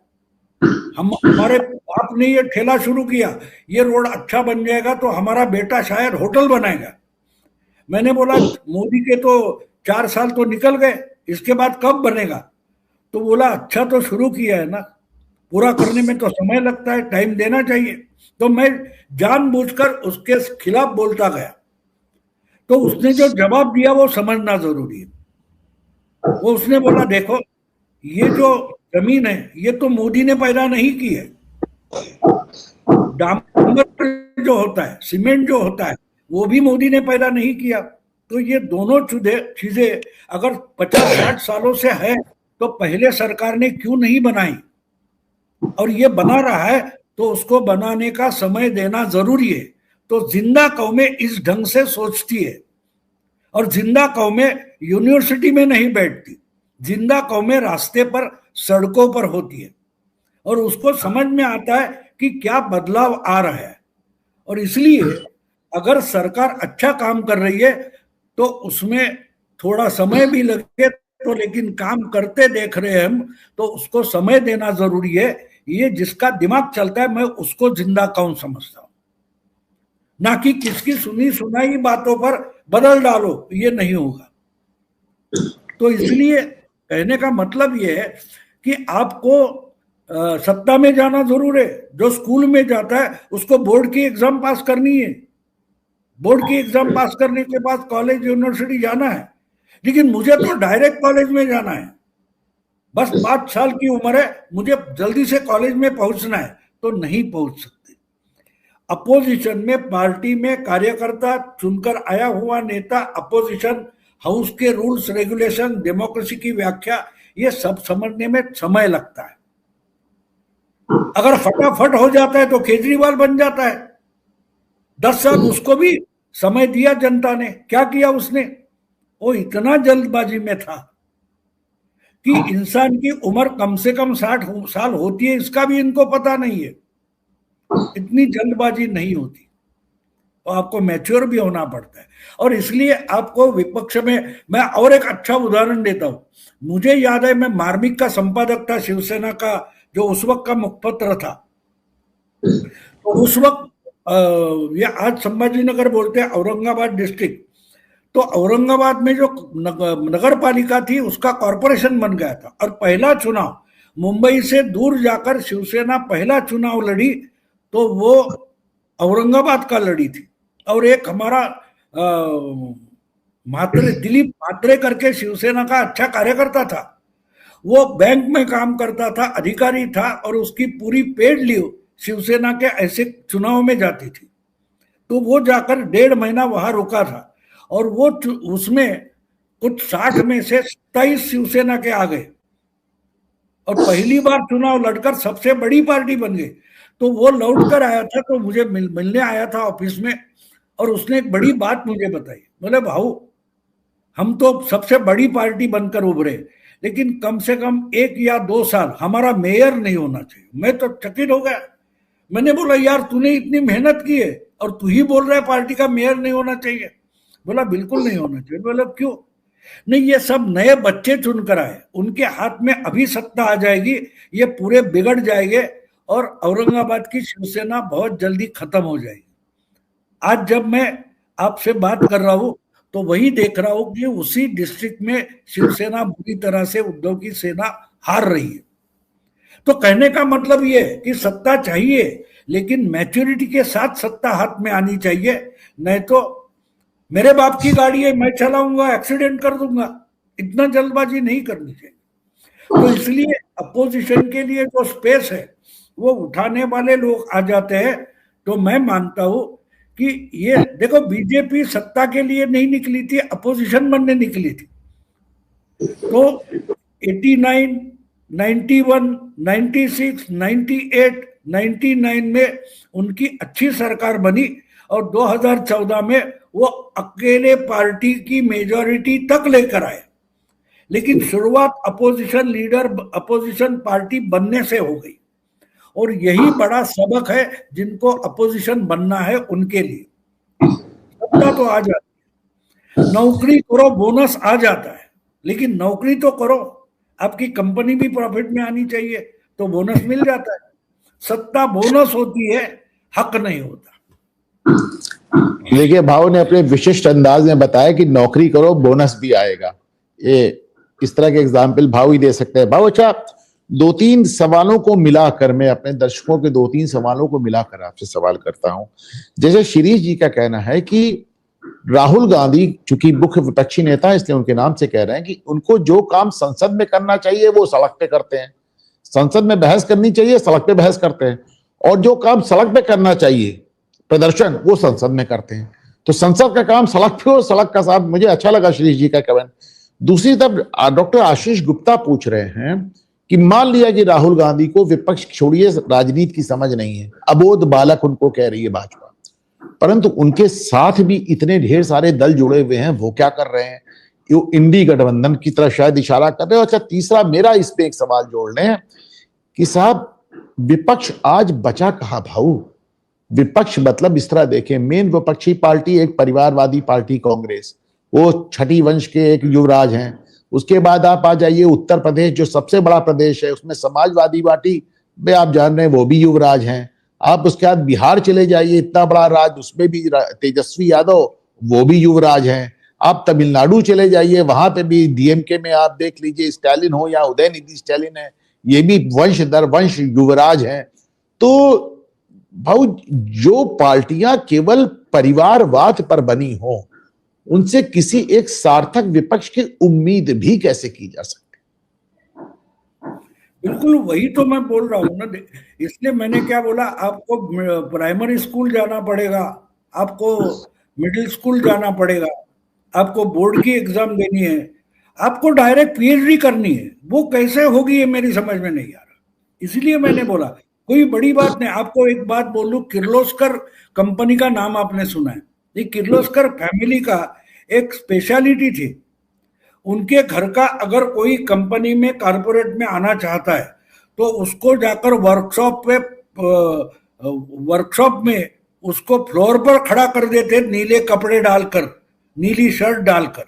हमारे बाप ने ये ठेला शुरू किया, ये रोड अच्छा बन जाएगा तो हमारा बेटा शायद होटल बनाएगा। मैंने बोला मोदी के तो 4 साल तो निकल गए, इसके बाद कब बनेगा? तो बोला अच्छा तो शुरू किया है ना, पूरा करने में तो समय लगता है, टाइम देना चाहिए। तो मैं जानबूझकर उसके खिलाफ बोलता गया, तो उसने जो जवाब दिया वो समझना जरूरी है। वो उसने बोला देखो ये जो जमीन है ये तो मोदी ने पैदा नहीं की है, डामर जो होता है, सीमेंट जो होता है, वो भी मोदी ने पैदा नहीं किया। तो ये दोनों चीजें अगर 50-60 सालों से है तो पहले सरकार ने क्यों नहीं बनाई? और ये बना रहा है तो उसको बनाने का समय देना जरूरी है। तो जिंदा कौमें इस ढंग से सोचती है, और जिंदा कौमें यूनिवर्सिटी में नहीं बैठती, जिंदा कौमें रास्ते पर, सड़कों पर होती है, और उसको समझ में आता है कि क्या बदलाव आ रहा है। और इसलिए अगर सरकार अच्छा काम कर रही है तो उसमें थोड़ा समय भी लगे तो, लेकिन काम करते देख रहे हैं हम, तो उसको समय देना जरूरी है। ये जिसका दिमाग चलता है मैं उसको जिंदा कौन समझता हूं, ना कि किसकी सुनी सुनाई बातों पर बदल डालो, ये नहीं होगा। तो इसलिए कहने का मतलब ये है कि आपको सत्ता में जाना जरूर है। जो स्कूल में जाता है उसको बोर्ड की एग्जाम पास करनी है, बोर्ड की एग्जाम पास करने के बाद कॉलेज यूनिवर्सिटी जाना है, लेकिन मुझे तो डायरेक्ट कॉलेज में जाना है, बस 5 साल की उम्र है, मुझे जल्दी से कॉलेज में पहुंचना है, तो नहीं पहुंच सकते। अपोजिशन में, पार्टी में कार्यकर्ता, चुनकर आया हुआ नेता, अपोजिशन हाउस के रूल्स रेगुलेशन, डेमोक्रेसी की व्याख्या, ये सब समझने में समय लगता है। अगर फटाफट हो जाता है तो केजरीवाल बन जाता है। 10 साल उसको भी समय दिया जनता ने, क्या किया उसने? वो इतना जल्दबाजी में था कि इंसान की उम्र कम से कम 60 साल होती है, इसका भी इनको पता नहीं है। इतनी जल्दबाजी नहीं होती, तो आपको मैच्योर भी होना पड़ता है। और इसलिए आपको विपक्ष में, मैं और एक अच्छा उदाहरण देता हूं। मुझे याद है मैं मार्मिक का संपादक था शिवसेना का, जो उस वक्त का मुखपत्र था। तो उस वक्त ये आज संभाजीनगर बोलते हैं, औरंगाबाद डिस्ट्रिक्ट, तो औरंगाबाद में जो नगर पालिका थी उसका कॉरपोरेशन बन गया था, और पहला चुनाव मुंबई से दूर जाकर शिवसेना पहला चुनाव लड़ी, तो वो औरंगाबाद का लड़ी थी। और एक हमारा म्हात्रे, दिलीप म्हात्रे करके शिवसेना का अच्छा कार्यकर्ता था, वो बैंक में काम करता था, अधिकारी था, और उसकी पूरी पेड लीव शिवसेना के ऐसे चुनाव में जाती थी। तो वो जाकर 1.5 महीना वहां रुका था, और वो उसमें कुछ 60 में से 27 शिवसेना के आ गए, और पहली बार चुनाव लड़कर सबसे बड़ी पार्टी बन गई। तो वो लौट कर आया था, तो मुझे मिलने आया था ऑफिस में, और उसने एक बड़ी बात मुझे बताई। बोले भाऊ, हम तो सबसे बड़ी पार्टी बनकर उभरे, लेकिन कम से कम 1 या 2 साल हमारा मेयर नहीं होना चाहिए। मैं तो चकित हो गया। मैंने बोला यार तूने इतनी मेहनत की है और तू ही बोल रहा है पार्टी का मेयर नहीं होना चाहिए? बोला बिल्कुल नहीं होना चाहिए। बोला क्यों? नहीं, ये सब नए बच्चे चुनकर आए, उनके हाथ में अभी सत्ता आ जाएगी, ये पूरे बिगड़ जाएंगे, और औरंगाबाद की शिवसेना बहुत जल्दी खत्म हो जाएगी। आज जब मैं आपसे बात कर रहा हूं तो वही देख रहा हूं कि उसी डिस्ट्रिक्ट में शिवसेना बुरी तरह से उद्धव की सेना हार रही है। तो कहने का मतलब ये है कि सत्ता चाहिए, लेकिन मैच्योरिटी के साथ सत्ता हाथ में आनी चाहिए। नहीं तो मेरे बाप की गाड़ी है, मैं चलाऊंगा, एक्सीडेंट कर दूंगा, इतना जल्दबाजी नहीं करनी चाहिए। तो इसलिए अपोजिशन के लिए जो स्पेस है वो उठाने वाले लोग आ जाते हैं। तो मैं मानता हूं कि ये देखो, बीजेपी सत्ता के लिए नहीं निकली थी, अपोजिशन बनने निकली थी। तो 89, 91, 96, 98, 99 में उनकी अच्छी सरकार बनी और 2014 में वो अकेले पार्टी की मेजॉरिटी तक लेकर आए, लेकिन शुरुआत अपोजिशन लीडर, अपोजिशन पार्टी बनने से हो गई। और यही बड़ा सबक है जिनको अपोजिशन बनना है उनके लिए। सत्ता तो आ जाती है, नौकरी करो, बोनस आ जाता है, लेकिन नौकरी तो करो, आपकी कंपनी भी प्रॉफिट में आनी चाहिए, तो बोनस मिल जाता है। सत्ता बोनस होती है, हक नहीं होता। देखिए, भाव ने अपने विशिष्ट अंदाज में बताया कि नौकरी करो, बोनस भी आएगा। ये इस तरह के एग्जाम्पल भाव ही दे सकते हैं। भाव, अच्छा, 2-3 सवालों को मिलाकर, मैं अपने दर्शकों के 2-3 सवालों को मिलाकर आपसे सवाल करता हूं। जैसे शिरीष जी का कहना है कि राहुल गांधी चूंकि मुख्य विपक्षी नेता है, इसलिए उनके नाम से कह रहे हैं कि उनको जो काम संसद में करना चाहिए वो सड़क पे करते हैं, संसद में बहस करनी चाहिए, सड़क पे बहस करते हैं, और जो काम सड़क पे करना चाहिए, प्रदर्शन, वो संसद में करते हैं। तो संसद का काम सड़क पे और सड़क का साथ। मुझे अच्छा लगा शिरीष जी का कमेंट। दूसरी तरफ डॉक्टर आशीष गुप्ता पूछ रहे हैं कि मान लिया कि राहुल गांधी को विपक्ष छोड़िए, राजनीति की समझ नहीं है, अबोध बालक उनको कह रही है भाजपा, परंतु उनके साथ भी इतने ढेर सारे दल जुड़े हुए हैं, वो क्या कर रहे हैं? यो इंडी गठबंधन की तरफ शायद इशारा कर रहे हो। अच्छा, तीसरा मेरा इस पे एक सवाल जोड़ लें कि साहब, विपक्ष आज बचा कहां भाऊ? विपक्ष मतलब इस तरह देखें, मेन विपक्षी पार्टी एक परिवारवादी पार्टी कांग्रेस, वो छठी वंश के एक युवराज हैं। उसके बाद आप आ जाइए उत्तर प्रदेश, जो सबसे बड़ा प्रदेश है, उसमें समाजवादी पार्टी में आप जान रहे हैं वो भी युवराज हैं। आप उसके बाद बिहार चले जाइए, इतना बड़ा राज्य, उसमें भी तेजस्वी यादव, वो भी युवराज हैं। आप तमिलनाडु चले जाइए, वहां पे भी डीएमके में आप देख लीजिए, स्टालिन हो या उदयनिधि स्टालिन है, ये भी वंश दर वंश युवराज हैं। तो भाऊ, जो पार्टियां केवल परिवारवाद पर बनी हो, उनसे किसी एक सार्थक विपक्ष की उम्मीद भी कैसे की जा सकती? बिल्कुल वही तो मैं बोल रहा हूँ ना, इसलिए मैंने क्या बोला, आपको प्राइमरी स्कूल जाना पड़ेगा, आपको मिडिल स्कूल जाना पड़ेगा, आपको बोर्ड की एग्जाम देनी है, आपको डायरेक्ट पीएचडी करनी है। वो कैसे होगी ये मेरी समझ में नहीं आ रहा। इसलिए मैंने बोला कोई बड़ी बात नहीं। आपको एक बात बोलूं, किर्लोस्कर कंपनी का नाम आपने सुना है? ये किर्लोस्कर फैमिली का एक स्पेशलिटी थी। उनके घर का अगर कोई कंपनी में कारपोरेट में आना चाहता है तो उसको जाकर वर्कशॉप में उसको फ्लोर पर खड़ा कर देते, नीले कपड़े डालकर, नीली शर्ट डालकर,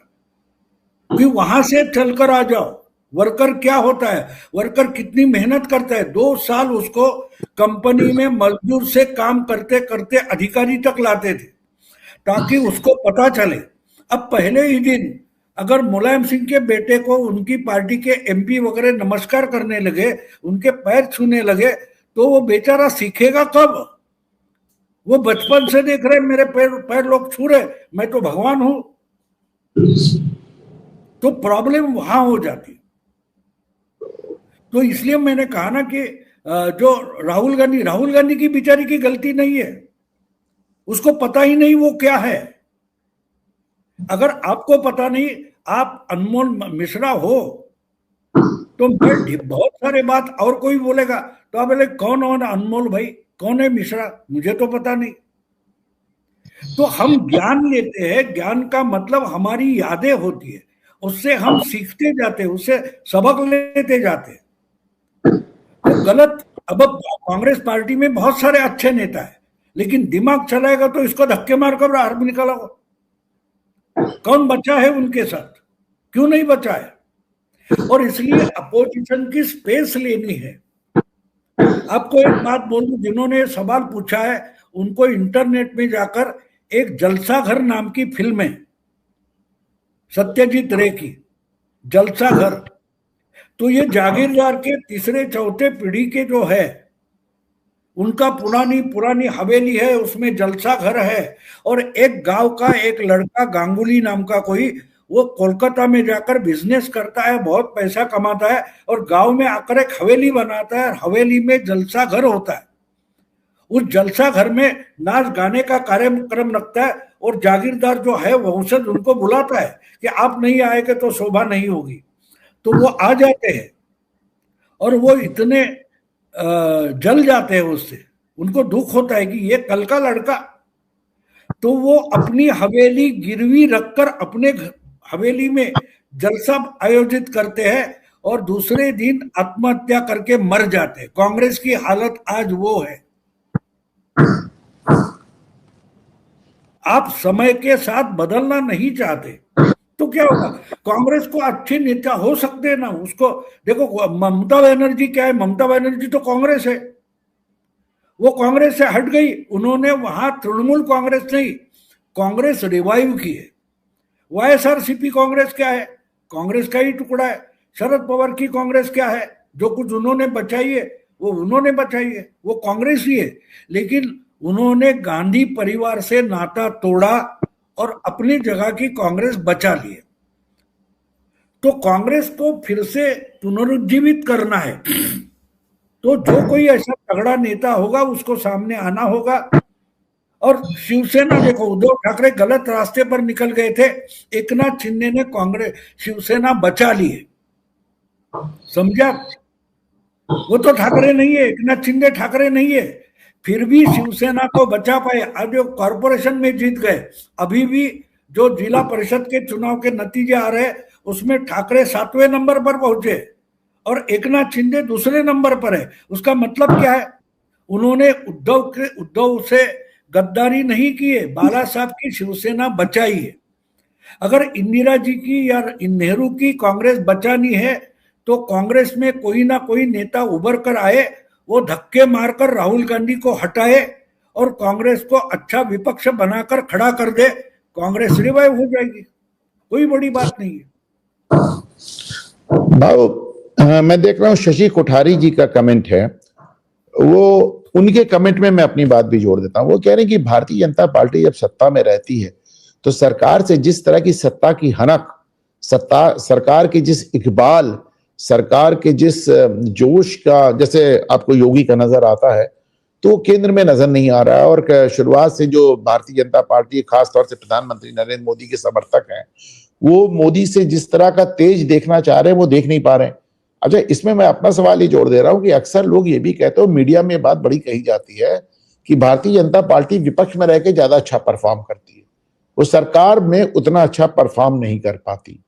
कि वहां से चलकर आ जाओ। वर्कर क्या होता है, वर्कर कितनी मेहनत करता है, 2 साल उसको कंपनी में मजदूर से काम करते करते अधिकारी तक लाते थे, ताकि उसको पता चले। अब पहले ही दिन अगर मुलायम सिंह के बेटे को उनकी पार्टी के एमपी वगैरह नमस्कार करने लगे, उनके पैर छूने लगे, तो वो बेचारा सीखेगा कब? वो बचपन से देख रहे मेरे पैर लोग छू रहे, मैं तो भगवान हूं। तो प्रॉब्लम वहां हो जाती। तो इसलिए मैंने कहा ना कि जो राहुल गांधी की बेचारी की गलती नहीं है, उसको पता ही नहीं वो क्या है। अगर आपको पता नहीं, आप अनमोल मिश्रा हो, तो बहुत सारे बात और कोई बोलेगा तो आप बोले कौन हो अनमोल भाई, कौन है मिश्रा, मुझे तो पता नहीं। तो हम ज्ञान लेते हैं, ज्ञान का मतलब हमारी यादें होती है, उससे हम सीखते जाते हैं, उससे सबक लेते जाते हैं। तो गलत, अब कांग्रेस पार्टी में बहुत सारे अच्छे नेता है, लेकिन दिमाग चलाएगा तो इसको धक्के मारकर बाहर भी निकाला। कौन बचा है उनके साथ? क्यों नहीं बचा है? और इसलिए अपोजिशन की स्पेस लेनी है। आपको एक बात बोलूं, जिन्होंने सवाल पूछा है उनको इंटरनेट में जाकर एक जलसा घर नाम की फिल्म है, सत्यजीत रे की, जलसा घर। तो ये जागीरदार के तीसरे चौथे पीढ़ी के जो है, उनका पुरानी हवेली है, उसमें जलसा घर है। और एक गांव का एक लड़का गांगुली नाम का कोई, वो कोलकाता में जाकर बिजनेस करता है, बहुत पैसा कमाता है, और गांव में आकर एक हवेली बनाता है, और हवेली में जलसा घर होता है। उस जलसा घर में नाच गाने का कार्यक्रम रखता है, और जागीरदार जो है वंशज उनको बुलाता है कि आप नहीं आएंगे तो शोभा नहीं होगी। तो वो आ जाते हैं, और वो इतने जल जाते हैं उससे, उनको दुख होता है कि ये कल का लड़का, तो वो अपनी हवेली गिरवी रखकर अपने हवेली में जलसा आयोजित करते हैं और दूसरे दिन आत्महत्या करके मर जाते हैं। कांग्रेस की हालत आज वो है। आप समय के साथ बदलना नहीं चाहते तो क्या होगा? कांग्रेस को अच्छे नेता हो सकते हैं ना, उसको देखो ममता बनर्जी क्या है, ममता बनर्जी तो कांग्रेस है, वो कांग्रेस से हट गई, उन्होंने वहां तृणमूल कांग्रेस नहीं कांग्रेस रिवाइव की है। वाईएसआरसीपी कांग्रेस क्या है? कांग्रेस का ही टुकड़ा है। शरद पवार की कांग्रेस क्या है? जो कुछ उन्होंने बचाई है वो उन्होंने बचाई है, वो कांग्रेस ही है। लेकिन उन्होंने गांधी परिवार से नाता तोड़ा और अपनी जगह की कांग्रेस बचा लिए। तो कांग्रेस को फिर से पुनरुज्जीवित करना है, तो जो कोई ऐसा तगड़ा नेता होगा उसको सामने आना होगा। और शिवसेना देखो, उद्धव ठाकरे गलत रास्ते पर निकल गए थे, एकनाथ शिंदे ने कांग्रेस शिवसेना बचा ली है, समझा? वो तो ठाकरे नहीं है, एकनाथ शिंदे ठाकरे नहीं है, फिर भी शिवसेना को बचा पाए। आज जो कॉरपोरेशन में जीत गए, अभी भी जो जिला परिषद के चुनाव के नतीजे आ रहे हैं उसमें ठाकरे 7वें नंबर पर पहुंचे और एकनाथ शिंदे दूसरे नंबर पर है। उसका मतलब क्या है? उन्होंने उद्धव से गद्दारी नहीं की है, बाला साहब की शिवसेना बचाई है। अगर इंदिरा जी की या नेहरू की कांग्रेस बचानी है तो कांग्रेस में कोई ना कोई नेता उभर कर आए, वो धक्के मारकर राहुल गांधी को हटाए और कांग्रेस को अच्छा विपक्ष बनाकर खड़ा कर दे, कांग्रेस रिवाइव हो जाएगी, कोई बड़ी बात नहीं है। भाव मैं देख रहा हूं शशि कोठारी जी का कमेंट है, वो उनके कमेंट में मैं अपनी बात भी जोड़ देता हूं। वो कह रहे हैं कि भारतीय जनता पार्टी जब सत्ता में रहती है तो सरकार से जिस तरह की सत्ता की हनक, सरकार की जिस इकबाल, सरकार के जिस जोश का, जैसे आपको योगी का नजर आता है, तो वो केंद्र में नजर नहीं आ रहा है। और शुरुआत से जो भारतीय जनता पार्टी, खासतौर से प्रधानमंत्री नरेंद्र मोदी के समर्थक हैं, वो मोदी से जिस तरह का तेज देखना चाह रहे हैं वो देख नहीं पा रहे हैं। अच्छा, इसमें मैं अपना सवाल ये जोड़ दे रहा हूं कि अक्सर लोग ये भी कहते हो, मीडिया में बात बड़ी कही जाती है कि भारतीय जनता पार्टी विपक्ष में रह के ज्यादा अच्छा परफॉर्म करती है, वो सरकार में उतना अच्छा परफॉर्म नहीं कर पाती।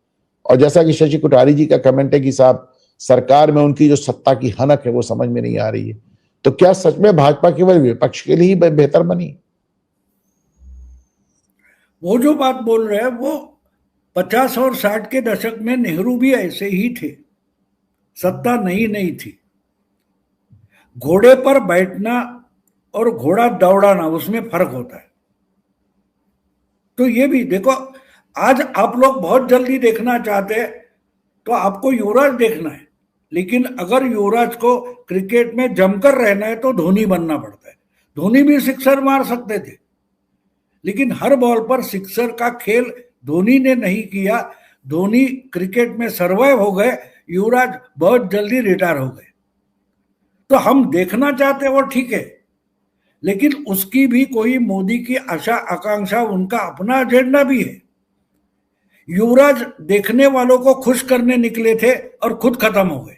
और जैसा कि शशि कोठारी जी का कमेंट है कि साहब सरकार में उनकी जो सत्ता की हनक है वो समझ में नहीं आ रही है, तो क्या सच में भाजपा केवल विपक्ष के लिए ही बेहतर बनी? वो जो बात बोल रहे हैं वो 50 और 60 के दशक में नेहरू भी ऐसे ही थे, सत्ता नहीं थी। घोड़े पर बैठना और घोड़ा दौड़ाना, उसमें फर्क होता है। तो ये भी देखो, आज आप लोग बहुत जल्दी देखना चाहते हैं तो आपको युवराज देखना है, लेकिन अगर युवराज को क्रिकेट में जमकर रहना है तो धोनी बनना पड़ता है। धोनी भी सिक्सर मार सकते थे, लेकिन हर बॉल पर सिक्सर का खेल धोनी ने नहीं किया। धोनी क्रिकेट में सर्वाइव हो गए, युवराज बहुत जल्दी रिटायर हो गए। तो हम देखना चाहते हैं वो ठीक है, लेकिन उसकी भी कोई मोदी की आशा आकांक्षा, उनका अपना एजेंडा भी है। युवराज देखने वालों को खुश करने निकले थे और खुद खत्म हो गए।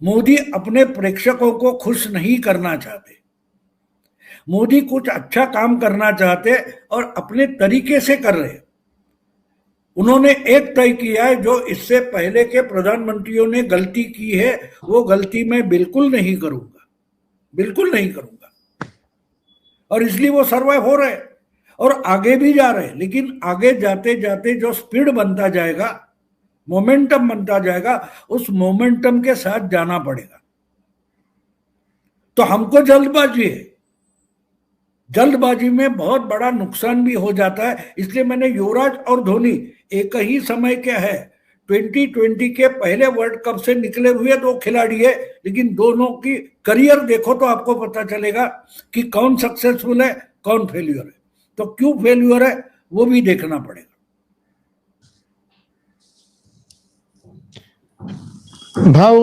मोदी अपने प्रेक्षकों को खुश नहीं करना चाहते, मोदी कुछ अच्छा काम करना चाहते और अपने तरीके से कर रहे। उन्होंने एक तय किया है, जो इससे पहले के प्रधानमंत्रियों ने गलती की है वो गलती मैं बिल्कुल नहीं करूंगा, बिल्कुल नहीं करूंगा। और इसलिए वो सर्वाइव हो रहे और आगे भी जा रहे। लेकिन आगे जाते जाते जो स्पीड बनता जाएगा, मोमेंटम बनता जाएगा, उस मोमेंटम के साथ जाना पड़ेगा। तो हमको जल्दबाजी है, जल्दबाजी में बहुत बड़ा नुकसान भी हो जाता है। इसलिए मैंने युवराज और धोनी एक ही समय के है, 2020 के पहले वर्ल्ड कप से निकले हुए दो खिलाड़ी है, लेकिन दोनों की करियर देखो तो आपको पता चलेगा कि कौन सक्सेसफुल है कौन फेल्यूर है। तो क्यों फेल्यूर है वो भी देखना पड़ेगा। भाव,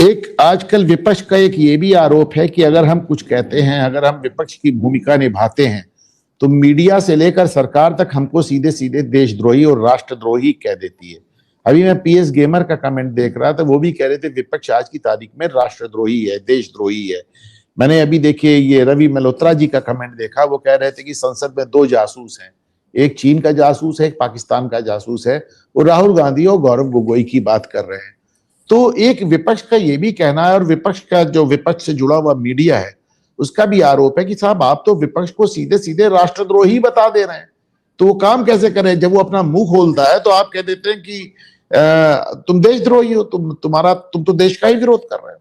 एक आजकल विपक्ष का एक ये भी आरोप है कि अगर हम कुछ कहते हैं, अगर हम विपक्ष की भूमिका निभाते हैं, तो मीडिया से लेकर सरकार तक हमको सीधे सीधे देशद्रोही और राष्ट्रद्रोही कह देती है। अभी मैं पीएस गेमर का कमेंट देख रहा था, वो भी कह रहे थे विपक्ष आज की तारीख में राष्ट्रद्रोही है, देशद्रोही है। मैंने अभी देखिए ये रवि मल्होत्रा जी का कमेंट देखा, वो कह रहे थे कि संसद में 2 जासूस हैं, एक चीन का जासूस है, एक पाकिस्तान का जासूस है। वो राहुल गांधी और गौरव गोगोई की बात कर रहे हैं। तो एक विपक्ष का ये भी कहना है, और विपक्ष का जो विपक्ष से जुड़ा हुआ मीडिया है उसका भी आरोप है कि साहब आप तो विपक्ष को सीधे सीधे राष्ट्रद्रोही बता दे रहे हैं। तो वो काम कैसे करें? जब वो अपना मुंह खोलता है तो आप कह देते हैं कि तुम देशद्रोही हो, तुम तो देश का ही विरोध कर रहे हो।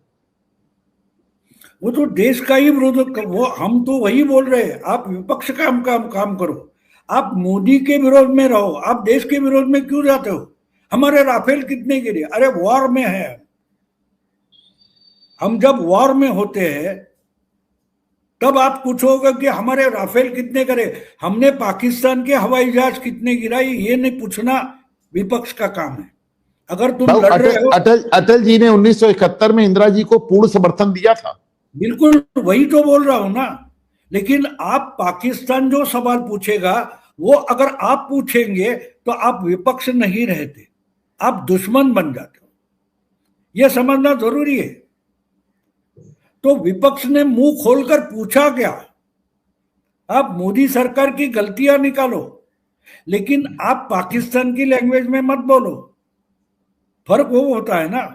वो तो देश का ही विरोध, वो हम तो वही बोल रहे हैं, आप विपक्ष का काम करो, आप मोदी के विरोध में रहो, आप देश के विरोध में क्यों जाते हो? हमारे राफेल कितने गिरे? अरे वॉर में है, हम जब वॉर में होते हैं तब आप पूछोगे कि हमारे राफेल कितने करे, हमने पाकिस्तान के हवाई जहाज कितने गिराए, ये नहीं पूछना विपक्ष का काम है। अगर तुम लड़ रहे हो, अटल जी ने 1971 में इंदिरा जी को पूर्ण समर्थन दिया था। बिल्कुल वही तो बोल रहा हूं ना। लेकिन आप पाकिस्तान जो सवाल पूछेगा वो अगर आप पूछेंगे तो आप विपक्ष नहीं रहते, आप दुश्मन बन जाते हो, यह समझना जरूरी है। तो विपक्ष ने मुंह खोलकर पूछा क्या? आप मोदी सरकार की गलतियां निकालो, लेकिन आप पाकिस्तान की लैंग्वेज में मत बोलो। फर्क वो होता है ना,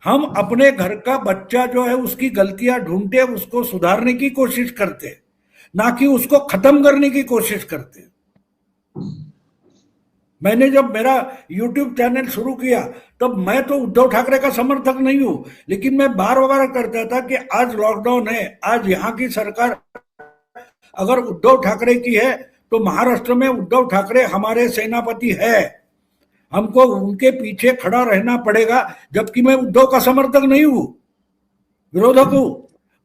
हम अपने घर का बच्चा जो है उसकी गलतियां ढूंढते, उसको सुधारने की कोशिश करते, ना कि उसको खत्म करने की कोशिश करते। मैंने जब मेरा YouTube चैनल शुरू किया तब मैं तो उद्धव ठाकरे का समर्थक नहीं हूं, लेकिन मैं बार बार करता था कि आज लॉकडाउन है, आज यहाँ की सरकार अगर उद्धव ठाकरे की है तो महाराष्ट्र में उद्धव ठाकरे हमारे सेनापति है, हमको उनके पीछे खड़ा रहना पड़ेगा, जबकि मैं उद्धव का समर्थक नहीं हूं, विरोधक हूं,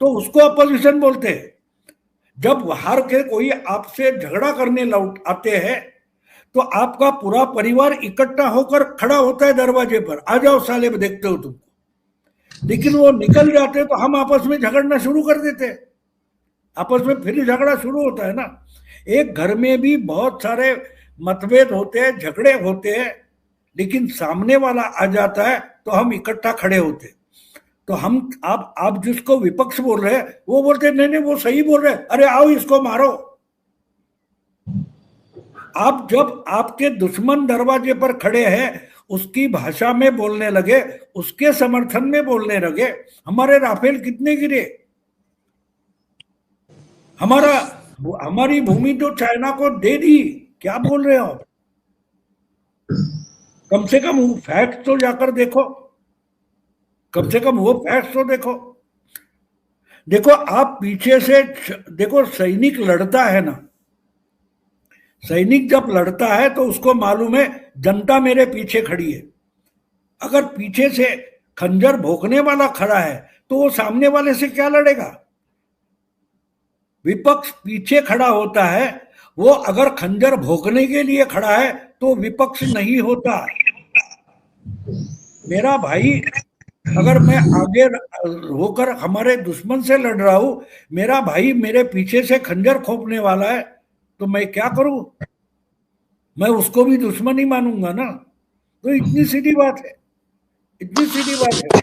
तो उसको अपोजिशन बोलते हैं। जब बाहर के कोई आपसे झगड़ा करने लौट आते हैं तो आपका पूरा परिवार इकट्ठा होकर खड़ा होता है दरवाजे पर, आ जाओ साले देखते हो तुमको। लेकिन वो निकल जाते तो हम आपस में झगड़ना शुरू कर देते, आपस में फिर झगड़ा शुरू होता है ना। एक घर में भी बहुत सारे मतभेद होते हैं, झगड़े होते हैं, लेकिन सामने वाला आ जाता है तो हम इकट्ठा खड़े होते। तो हम आप जिसको विपक्ष बोल रहे हैं वो बोलते नहीं नहीं वो सही बोल रहे हैं, अरे आओ इसको मारो। आप जब आपके दुश्मन दरवाजे पर खड़े हैं उसकी भाषा में बोलने लगे, उसके समर्थन में बोलने लगे, हमारे राफेल कितने गिरे, हमारी भूमि तो चाइना को दे दी, क्या बोल रहे हो आप? कम से कम वो फैक्ट तो जाकर देखो, कम से कम वो फैक्ट तो देखो। देखो आप पीछे से देखो, सैनिक लड़ता है ना, सैनिक जब लड़ता है तो उसको मालूम है जनता मेरे पीछे खड़ी है। अगर पीछे से खंजर भोंकने वाला खड़ा है तो वो सामने वाले से क्या लड़ेगा? विपक्ष पीछे खड़ा होता है, वो अगर खंजर भोंकने के लिए खड़ा है तो विपक्ष नहीं होता। मेरा भाई अगर मैं आगे होकर हमारे दुश्मन से लड़ रहा हूं, मेरा भाई मेरे पीछे से खंजर खोपने वाला है, तो मैं क्या करूं? मैं उसको भी दुश्मन ही मानूंगा ना। तो इतनी सीधी बात है, इतनी सीधी बात है।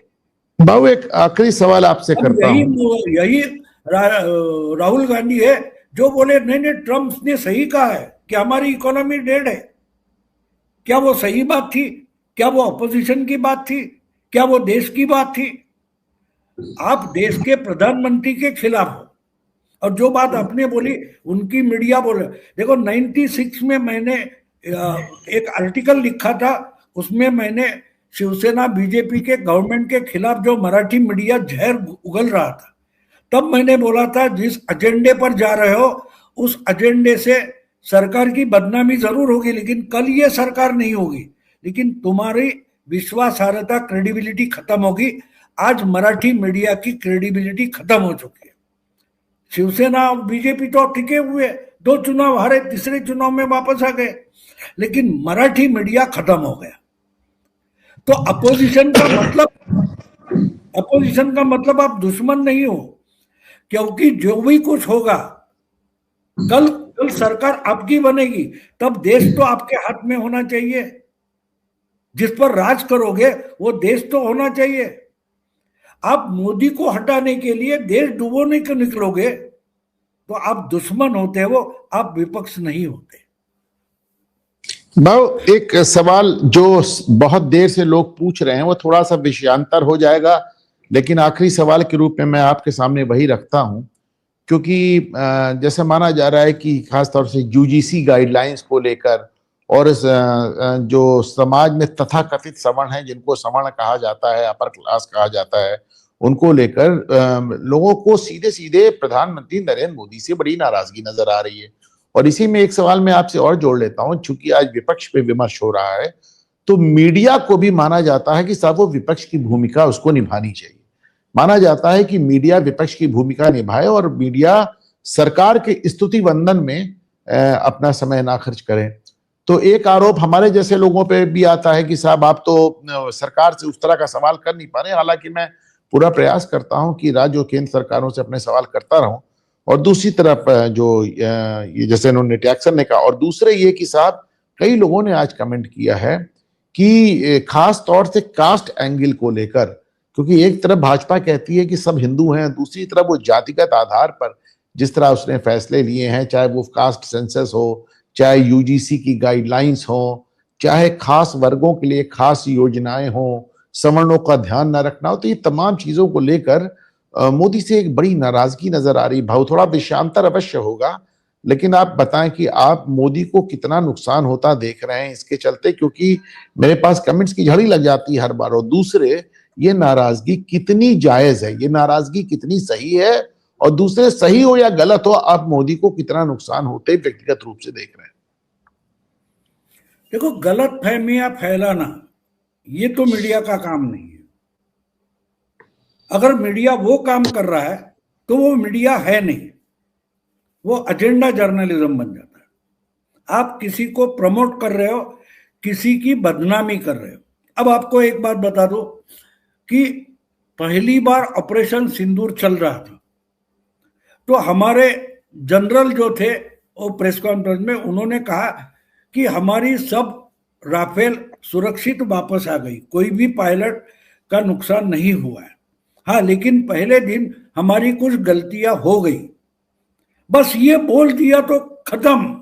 बाबू एक आखिरी सवाल आपसे करता हूं। यही राहुल गांधी है जो बोले नहीं नहीं ट्रम्प ने सही कहा है कि हमारी इकोनॉमी डेड है। क्या वो सही बात थी? क्या वो अपोजिशन की बात थी? क्या वो देश की बात थी? आप देश के प्रधानमंत्री के खिलाफ हो, और जो बात आपने बोली उनकी मीडिया बोले। देखो 96 में मैंने एक आर्टिकल लिखा था, उसमें मैंने शिवसेना बीजेपी के गवर्नमेंट के खिलाफ जो मराठी मीडिया जहर उगल रहा था, तब मैंने बोला था जिस एजेंडे पर जा रहे हो उस एजेंडे से सरकार की बदनामी जरूर होगी, लेकिन कल ये सरकार नहीं होगी, लेकिन तुम्हारी विश्वासार्हता, क्रेडिबिलिटी खत्म होगी। आज मराठी मीडिया की क्रेडिबिलिटी खत्म हो चुकी है। शिवसेना और बीजेपी तो टिके हुए, 2 चुनाव हारे, तीसरे चुनाव में वापस आ गए, लेकिन मराठी मीडिया खत्म हो गया। तो अपोजिशन का मतलब आप दुश्मन नहीं हो, क्योंकि जो भी कुछ होगा कल सरकार आपकी बनेगी, तब देश तो आपके हाथ में होना चाहिए। जिस पर राज करोगे वो देश तो होना चाहिए। आप मोदी को हटाने के लिए देश डुबोने को निकलोगे तो आप दुश्मन होते हो, आप विपक्ष नहीं होते। भाव, एक सवाल जो बहुत देर से लोग पूछ रहे हैं वो थोड़ा सा विषयांतर हो जाएगा, लेकिन आखिरी सवाल के रूप में मैं आपके सामने वही रखता हूं, क्योंकि जैसे माना जा रहा है कि खासतौर से यूजीसी गाइडलाइंस को लेकर और इस जो समाज में तथाकथित सवर्ण है, जिनको सवर्ण कहा जाता है, अपर क्लास कहा जाता है, उनको लेकर लोगों को सीधे सीधे प्रधानमंत्री नरेंद्र मोदी से बड़ी नाराजगी नजर आ रही है। और इसी में एक सवाल मैं आपसे और जोड़ लेता हूं, चूंकि आज विपक्ष पे विमर्श हो रहा है, तो मीडिया को भी माना जाता है कि साहब वो विपक्ष की भूमिका उसको निभानी चाहिए। माना जाता है कि मीडिया विपक्ष की भूमिका निभाए और मीडिया सरकार के स्तुति वंदन में अपना समय ना खर्च करे। तो एक आरोप हमारे जैसे लोगों पे भी आता है कि साहब आप तो सरकार से उस तरह का सवाल कर नहीं पा रहे। हालांकि मैं पूरा प्रयास करता हूं कि राज्य और केंद्र सरकारों से अपने सवाल करता रहूं। और दूसरी तरफ जो ये जैसे इन्होंने टैक्सन ने कहा, और दूसरे ये कि साहब कई लोगों ने आज कमेंट किया है कि खास तौर से कास्ट एंगल को लेकर, क्योंकि एक तरफ भाजपा कहती है कि सब हिंदू हैं, दूसरी तरफ वो जातिगत आधार पर जिस तरह उसने फैसले लिए हैं, चाहे वो कास्ट सेंसस हो, चाहे यूजीसी की गाइडलाइंस हो, चाहे खास वर्गों के लिए खास योजनाएं हो, सवर्णों का ध्यान न रखना हो, तो ये तमाम चीजों को लेकर मोदी से एक बड़ी नाराजगी नजर आ रही। भाव, थोड़ा विषयांतर अवश्य होगा, लेकिन आप बताएं कि आप मोदी को कितना नुकसान होता देख रहे हैं इसके चलते, क्योंकि मेरे पास कमेंट्स की झड़ी लग जाती है हर बार। और दूसरे, ये नाराजगी कितनी जायज है, ये नाराजगी कितनी सही है, और दूसरे सही हो या गलत हो, आप मोदी को कितना नुकसान होते व्यक्तिगत रूप से देख रहे हैं? देखो, गलत फहमियां फैलाना ये तो मीडिया का काम नहीं है। अगर मीडिया वो काम कर रहा है तो वो मीडिया है नहीं, वो एजेंडा जर्नलिज्म बन जाता है। आप किसी को प्रमोट कर रहे हो, किसी की बदनामी कर रहे हो। अब आपको एक बात बता दो कि पहली बार ऑपरेशन सिंदूर चल रहा था तो हमारे जनरल जो थे वो प्रेस कॉन्फ्रेंस में उन्होंने कहा कि हमारी सब राफेल सुरक्षित वापस आ गई, कोई भी पायलट का नुकसान नहीं हुआ है। हाँ, लेकिन पहले दिन हमारी कुछ गलतियां हो गई, बस ये बोल दिया तो खत्म।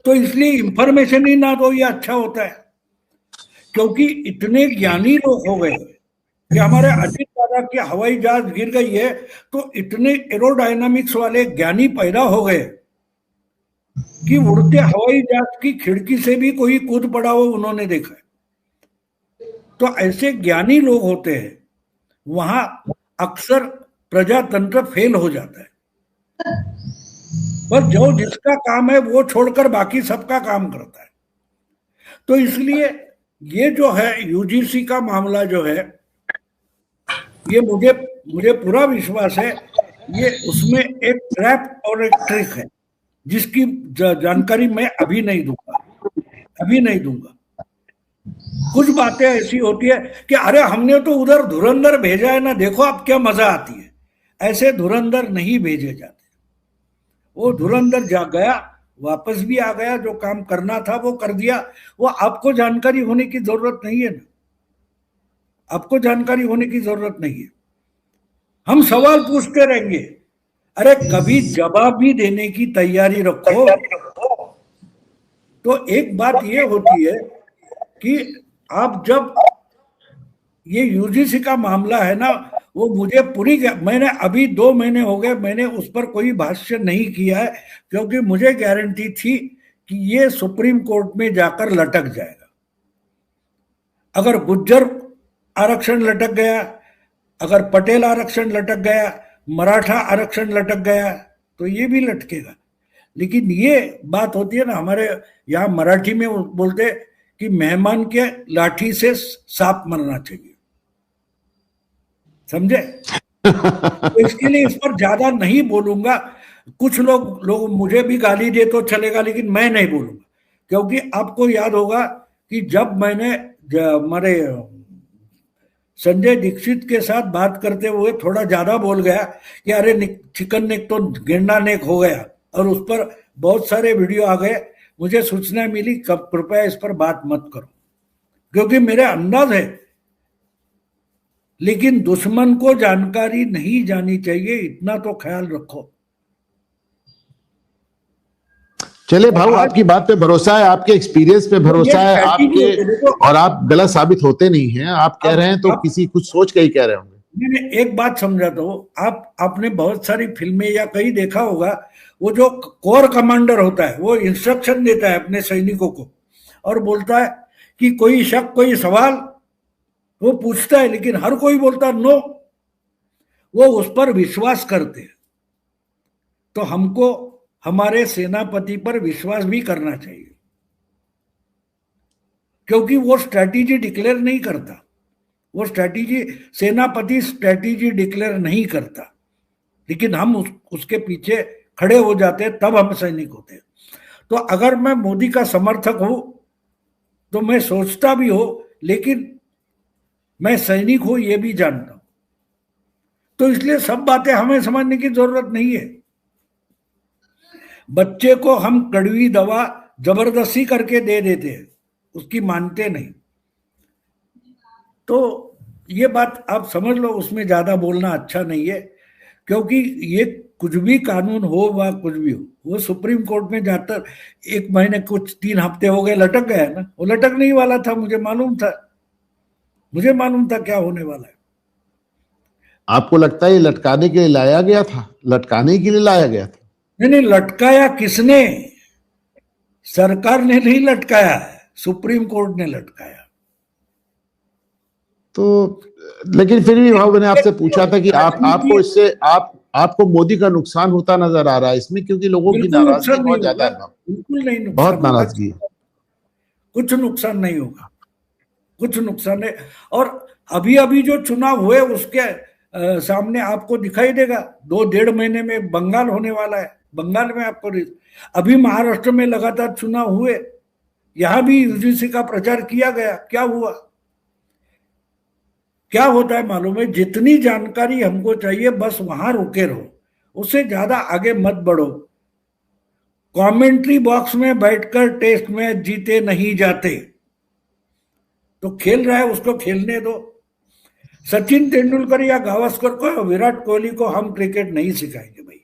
तो इसलिए इंफॉर्मेशन ही ना दो, ये अच्छा होता है। क्योंकि इतने ज्ञानी लोग हो गए कि हमारे अजीत दादा की हवाई जहाज गिर गई है तो इतने एरोडायनामिक्स वाले ज्ञानी पैदा हो गए कि उड़ते हवाई जहाज की खिड़की से भी कोई कूद पड़ा हो उन्होंने देखा है। तो ऐसे ज्ञानी लोग होते हैं, वहां अक्सर प्रजातंत्र फेल हो जाता है। पर जो जिसका काम है वो छोड़कर बाकी सबका काम करता है। तो इसलिए ये जो है यूजीसी का मामला जो है, ये मुझे पूरा विश्वास है ये उसमें एक ट्रैप और एक ट्रिक है जिसकी जानकारी मैं अभी नहीं दूंगा। कुछ बातें ऐसी होती है कि अरे हमने तो उधर धुरंधर भेजा है ना, देखो अब क्या मजा आती है। ऐसे धुरंधर नहीं भेजे जाते। वो धुरंधर जा गया, वापस भी आ गया, जो काम करना था वो कर दिया। वो आपको जानकारी होने की जरूरत नहीं है ना, आपको जानकारी होने की जरूरत नहीं है। हम सवाल पूछते रहेंगे, अरे कभी जवाब भी देने की तैयारी रखो। तो एक बात ये होती है कि आप जब ये यूजीसी का मामला है ना, वो मुझे मैंने अभी 2 महीने हो गए, मैंने उस पर कोई भाष्य नहीं किया है, क्योंकि मुझे गारंटी थी कि ये सुप्रीम कोर्ट में जाकर लटक जाएगा। अगर गुज्जर आरक्षण लटक गया, अगर पटेल आरक्षण लटक गया, मराठा आरक्षण लटक गया, तो ये भी लटकेगा। लेकिन ये बात होती है ना, हमारे यहाँ मराठी में बोलते कि मेहमान के लाठी से सांप मरना चाहिए, समझे? तो इसके लिए इस पर ज्यादा नहीं बोलूंगा। कुछ लोग मुझे भी गाली दे तो चलेगा, लेकिन मैं नहीं बोलूंगा। क्योंकि आपको याद होगा कि जब मैंने हमारे संजय दीक्षित के साथ बात करते हुए थोड़ा ज्यादा बोल गया कि अरे चिकन नेक तो गेंडा नेक हो गया, और उस पर बहुत सारे वीडियो आ गए, मुझे सूचना मिली कृपया इस पर बात मत करो। क्योंकि मेरे अंदाज है, लेकिन दुश्मन को जानकारी नहीं जानी चाहिए, इतना तो ख्याल रखो। चले तो भाऊ, आज आपकी बात पे भरोसा है, आपके एक्सपीरियंस पे तो ये भरोसा है स्ट्रैटेजी आपके, होती है, देखो। और आप गलत साबित होते नहीं हैं। आप कह अब रहे हैं तो आप किसी कुछ सोच के ही कह रहे होंगे। मैंने एक बात समझाता हूँ, आपने बहुत सारी फिल्में या कहीं देखा होगा, वो जो कोर कमांडर होता है वो इंस्ट्रक्शन देता है अपने सैनिकों को और बोलता है कि कोई शक, कोई सवाल, वो पूछता है, लेकिन हर कोई बोलता नो। वो उस पर विश्वास करते हैं। तो हमको हमारे सेनापति पर विश्वास भी करना चाहिए, क्योंकि वो स्ट्रैटेजी डिक्लेयर नहीं करता। वो स्ट्रैटेजी, सेनापति स्ट्रैटेजी डिक्लेयर नहीं करता, लेकिन हम उसके पीछे खड़े हो जाते हैं, तब हम सैनिक होते हैं। तो अगर मैं मोदी का समर्थक हूं तो मैं सोचता भी हो, लेकिन मैं सैनिक हूं ये भी जानता हूं। तो इसलिए सब बातें हमें समझने की जरूरत नहीं है। बच्चे को हम कड़वी दवा जबरदस्ती करके दे देते हैं, उसकी मानते नहीं। तो ये बात आप समझ लो, उसमें ज्यादा बोलना अच्छा नहीं है, क्योंकि ये कुछ भी कानून हो व कुछ भी हो, वो सुप्रीम कोर्ट में जाकर 1 महीने, कुछ 3 हफ्ते हो गए, लटक गया ना। वो लटक नहीं वाला था, मुझे मालूम था क्या होने वाला है। आपको लगता है ये लटकाने के लिए लाया गया था? लटकाने के लिए लाया गया था? नहीं नहीं, लटकाया किसने? सरकार ने नहीं लटकाया है, सुप्रीम कोर्ट ने लटकाया। तो लेकिन फिर भी भाव, मैंने आपसे पूछा था कि आपको राजनीति इससे आपको मोदी का नुकसान होता नजर आ रहा है इसमें, क्योंकि लोगों की बिल्कुल नाराजगी नुकसान नहीं बहुत ज्यादा होगा, है भाव, बिल्कुल नहीं बहुत नुकसान होगा, नाराजगी है। कुछ नुकसान नहीं होगा, कुछ नुकसान है। और अभी अभी जो चुनाव हुए उसके सामने आपको दिखाई देगा, 2 डेढ़ महीने में बंगाल होने वाला है। बंगाल में आपको, अभी महाराष्ट्र में लगातार चुनाव हुए, यहां भी यूजीसी का प्रचार किया गया, क्या हुआ? क्या होता है मालूम है, जितनी जानकारी हमको चाहिए बस वहां रुके रहो, उससे ज्यादा आगे मत बढ़ो। कमेंट्री बॉक्स में बैठकर टेस्ट मैच जीते नहीं जाते। तो खेल रहा है उसको खेलने दो। सचिन तेंदुलकर या गावस्कर को, विराट कोहली को हम क्रिकेट नहीं सिखाएंगे भाई।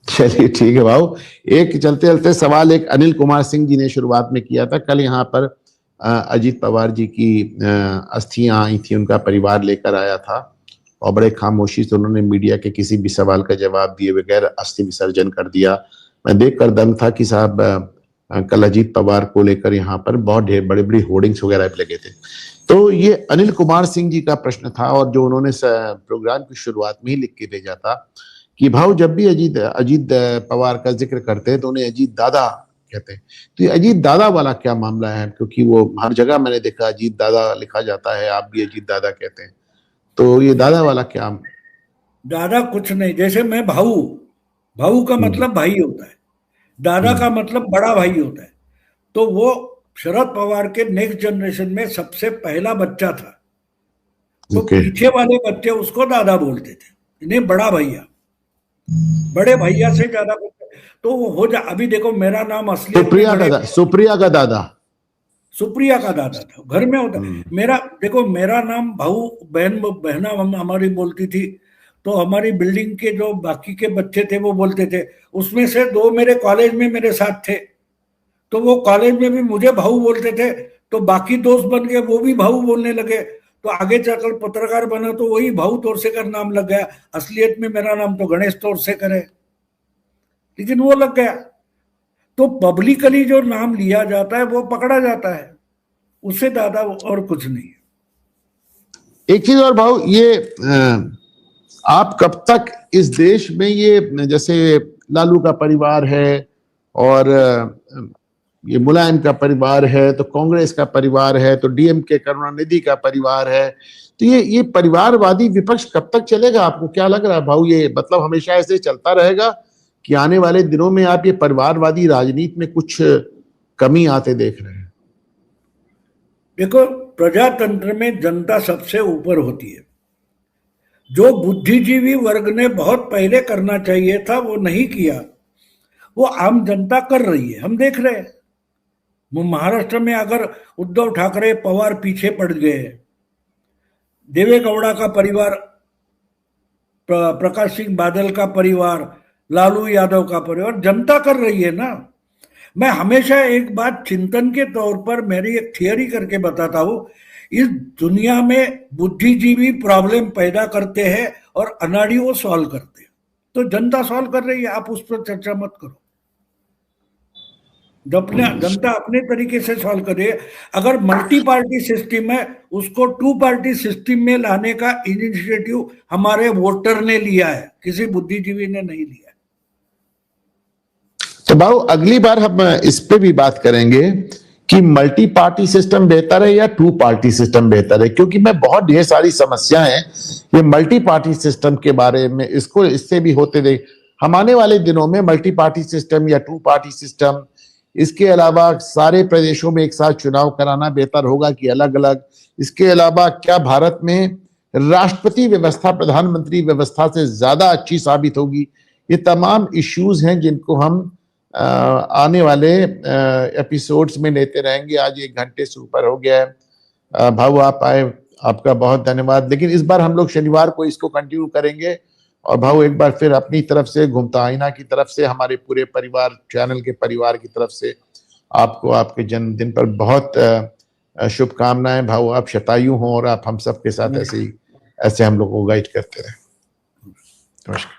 चलिए ठीक है भाऊ। एक चलते चलते सवाल, एक अनिल कुमार सिंह जी ने शुरुआत में किया था। कल यहाँ पर अजीत पवार जी की अस्थियां आई थी, उनका परिवार लेकर आया था, और बड़े खामोशी से उन्होंने मीडिया के किसी भी सवाल का जवाब दिए बगैर अस्थि विसर्जन कर दिया। मैं देखकर दंग था कि साहब, कल अजीत पवार को लेकर यहाँ पर बहुत ढेर बड़े बड़े होर्डिंग्स वगैरह भी लगे थे। तो ये अनिल कुमार सिंह जी का प्रश्न था, और जो उन्होंने प्रोग्राम की शुरुआत में ही लिख के भेजा था कि भाव, जब भी अजीत पवार का जिक्र करते हैं तो उन्हें अजीत दादा कहते हैं। तो ये अजीत दादा वाला क्या मामला है? क्योंकि वो हर जगह मैंने देखा अजीत दादा लिखा जाता है, आप भी अजीत दादा कहते हैं, तो ये दादा वाला क्या? दादा कुछ नहीं, जैसे मैं भाऊ, भाऊ का मतलब भाई होता है, दादा का मतलब बड़ा भाई होता है। तो वो शरद पवार के नेक्स्ट जनरेशन में सबसे पहला बच्चा था, तो ओके। पीछे वाले बच्चे उसको दादा बोलते थे, इन्हें बड़ा भैया, बड़े भैया से ज्यादा। तो वो हो जा, अभी देखो मेरा नाम असलियत में बड़े, सुप्रिया का दादा, सुप्रिया का दादा था, घर में होता। मेरा देखो, मेरा नाम भाऊ, बहना हमारी बोलती थी, तो हमारी बिल्डिंग के जो बाकी के बच्चे थे वो बोलते थे। उसमें से 2 मेरे कॉलेज में मेरे साथ थे, तो वो कॉलेज में भी मुझे भाऊ बोलते थे, तो बाकी दोस्त बन गए, वो भी भाऊ बोलने लगे। तो आगे चलकर पत्रकार बना तो वही भाऊ तोरसेकर नाम लग गया। असलियत में मेरा नाम तो गणेश तोरसेकर है, लेकिन वो लग गया। तो पब्लिकली जो नाम लिया जाता है वो पकड़ा जाता है, उससे ज्यादा और कुछ नहीं। एक चीज और भाऊ, ये आप कब तक इस देश में, ये जैसे लालू का परिवार है और ये मुलायम का परिवार है, तो कांग्रेस का परिवार है, तो डीएमके करुणानिधि का परिवार है, तो ये परिवारवादी विपक्ष कब तक चलेगा? आपको क्या लग रहा है भाऊ? ये मतलब हमेशा ऐसे चलता रहेगा कि आने वाले दिनों में आप ये परिवारवादी राजनीति में कुछ कमी आते देख रहे हैं? देखो, प्रजातंत्र में जनता सबसे ऊपर होती है। जो बुद्धिजीवी वर्ग ने बहुत पहले करना चाहिए था वो नहीं किया, वो आम जनता कर रही है, हम देख रहे हैं। महाराष्ट्र में अगर उद्धव ठाकरे पवार पीछे पड़ गए, देवेगौड़ा का परिवार, प्रकाश सिंह बादल का परिवार, लालू यादव का परिवार, जनता कर रही है ना। मैं हमेशा एक बात चिंतन के तौर पर मेरी एक थियरी करके बताता हूं, इस दुनिया में बुद्धिजीवी प्रॉब्लम पैदा करते हैं और अनाड़ी वो सॉल्व करते हैं। तो जनता सॉल्व कर रही है, आप उस पर चर्चा मत करो। जनता अपने तरीके से सॉल्व करे। अगर मल्टी पार्टी सिस्टम है, उसको 2 पार्टी सिस्टम में लाने का इनिशिएटिव हमारे वोटर ने लिया है, किसी बुद्धिजीवी ने नहीं लिया। तो बाबू अगली बार हम इस पे भी बात करेंगे कि मल्टी पार्टी सिस्टम बेहतर है या 2 पार्टी सिस्टम बेहतर है, क्योंकि मैं बहुत ढेर सारी समस्याएं हैं ये मल्टी पार्टी सिस्टम के बारे में, इसको इससे भी होते देख। हम आने वाले दिनों में मल्टी पार्टी सिस्टम या 2 पार्टी सिस्टम, इसके अलावा सारे प्रदेशों में एक साथ चुनाव कराना बेहतर होगा कि अलग अलग, इसके अलावा क्या भारत में राष्ट्रपति व्यवस्था प्रधानमंत्री व्यवस्था से ज्यादा अच्छी साबित होगी, ये तमाम इश्यूज हैं जिनको हम आने वाले एपिसोड्स में लेते रहेंगे। आज 1 घंटे से ऊपर हो गया है। भाऊ आप आए, आपका बहुत धन्यवाद। लेकिन इस बार हम लोग शनिवार को इसको कंटिन्यू करेंगे। और भाऊ एक बार फिर अपनी तरफ से, घूमता आईना की तरफ से, हमारे पूरे परिवार, चैनल के परिवार की तरफ से आपको आपके जन्मदिन पर बहुत शुभकामनाएं। भाऊ आप शतायु हों और आप हम सब के साथ ऐसे हम लोग को गाइड करते रहे। नमस्कार।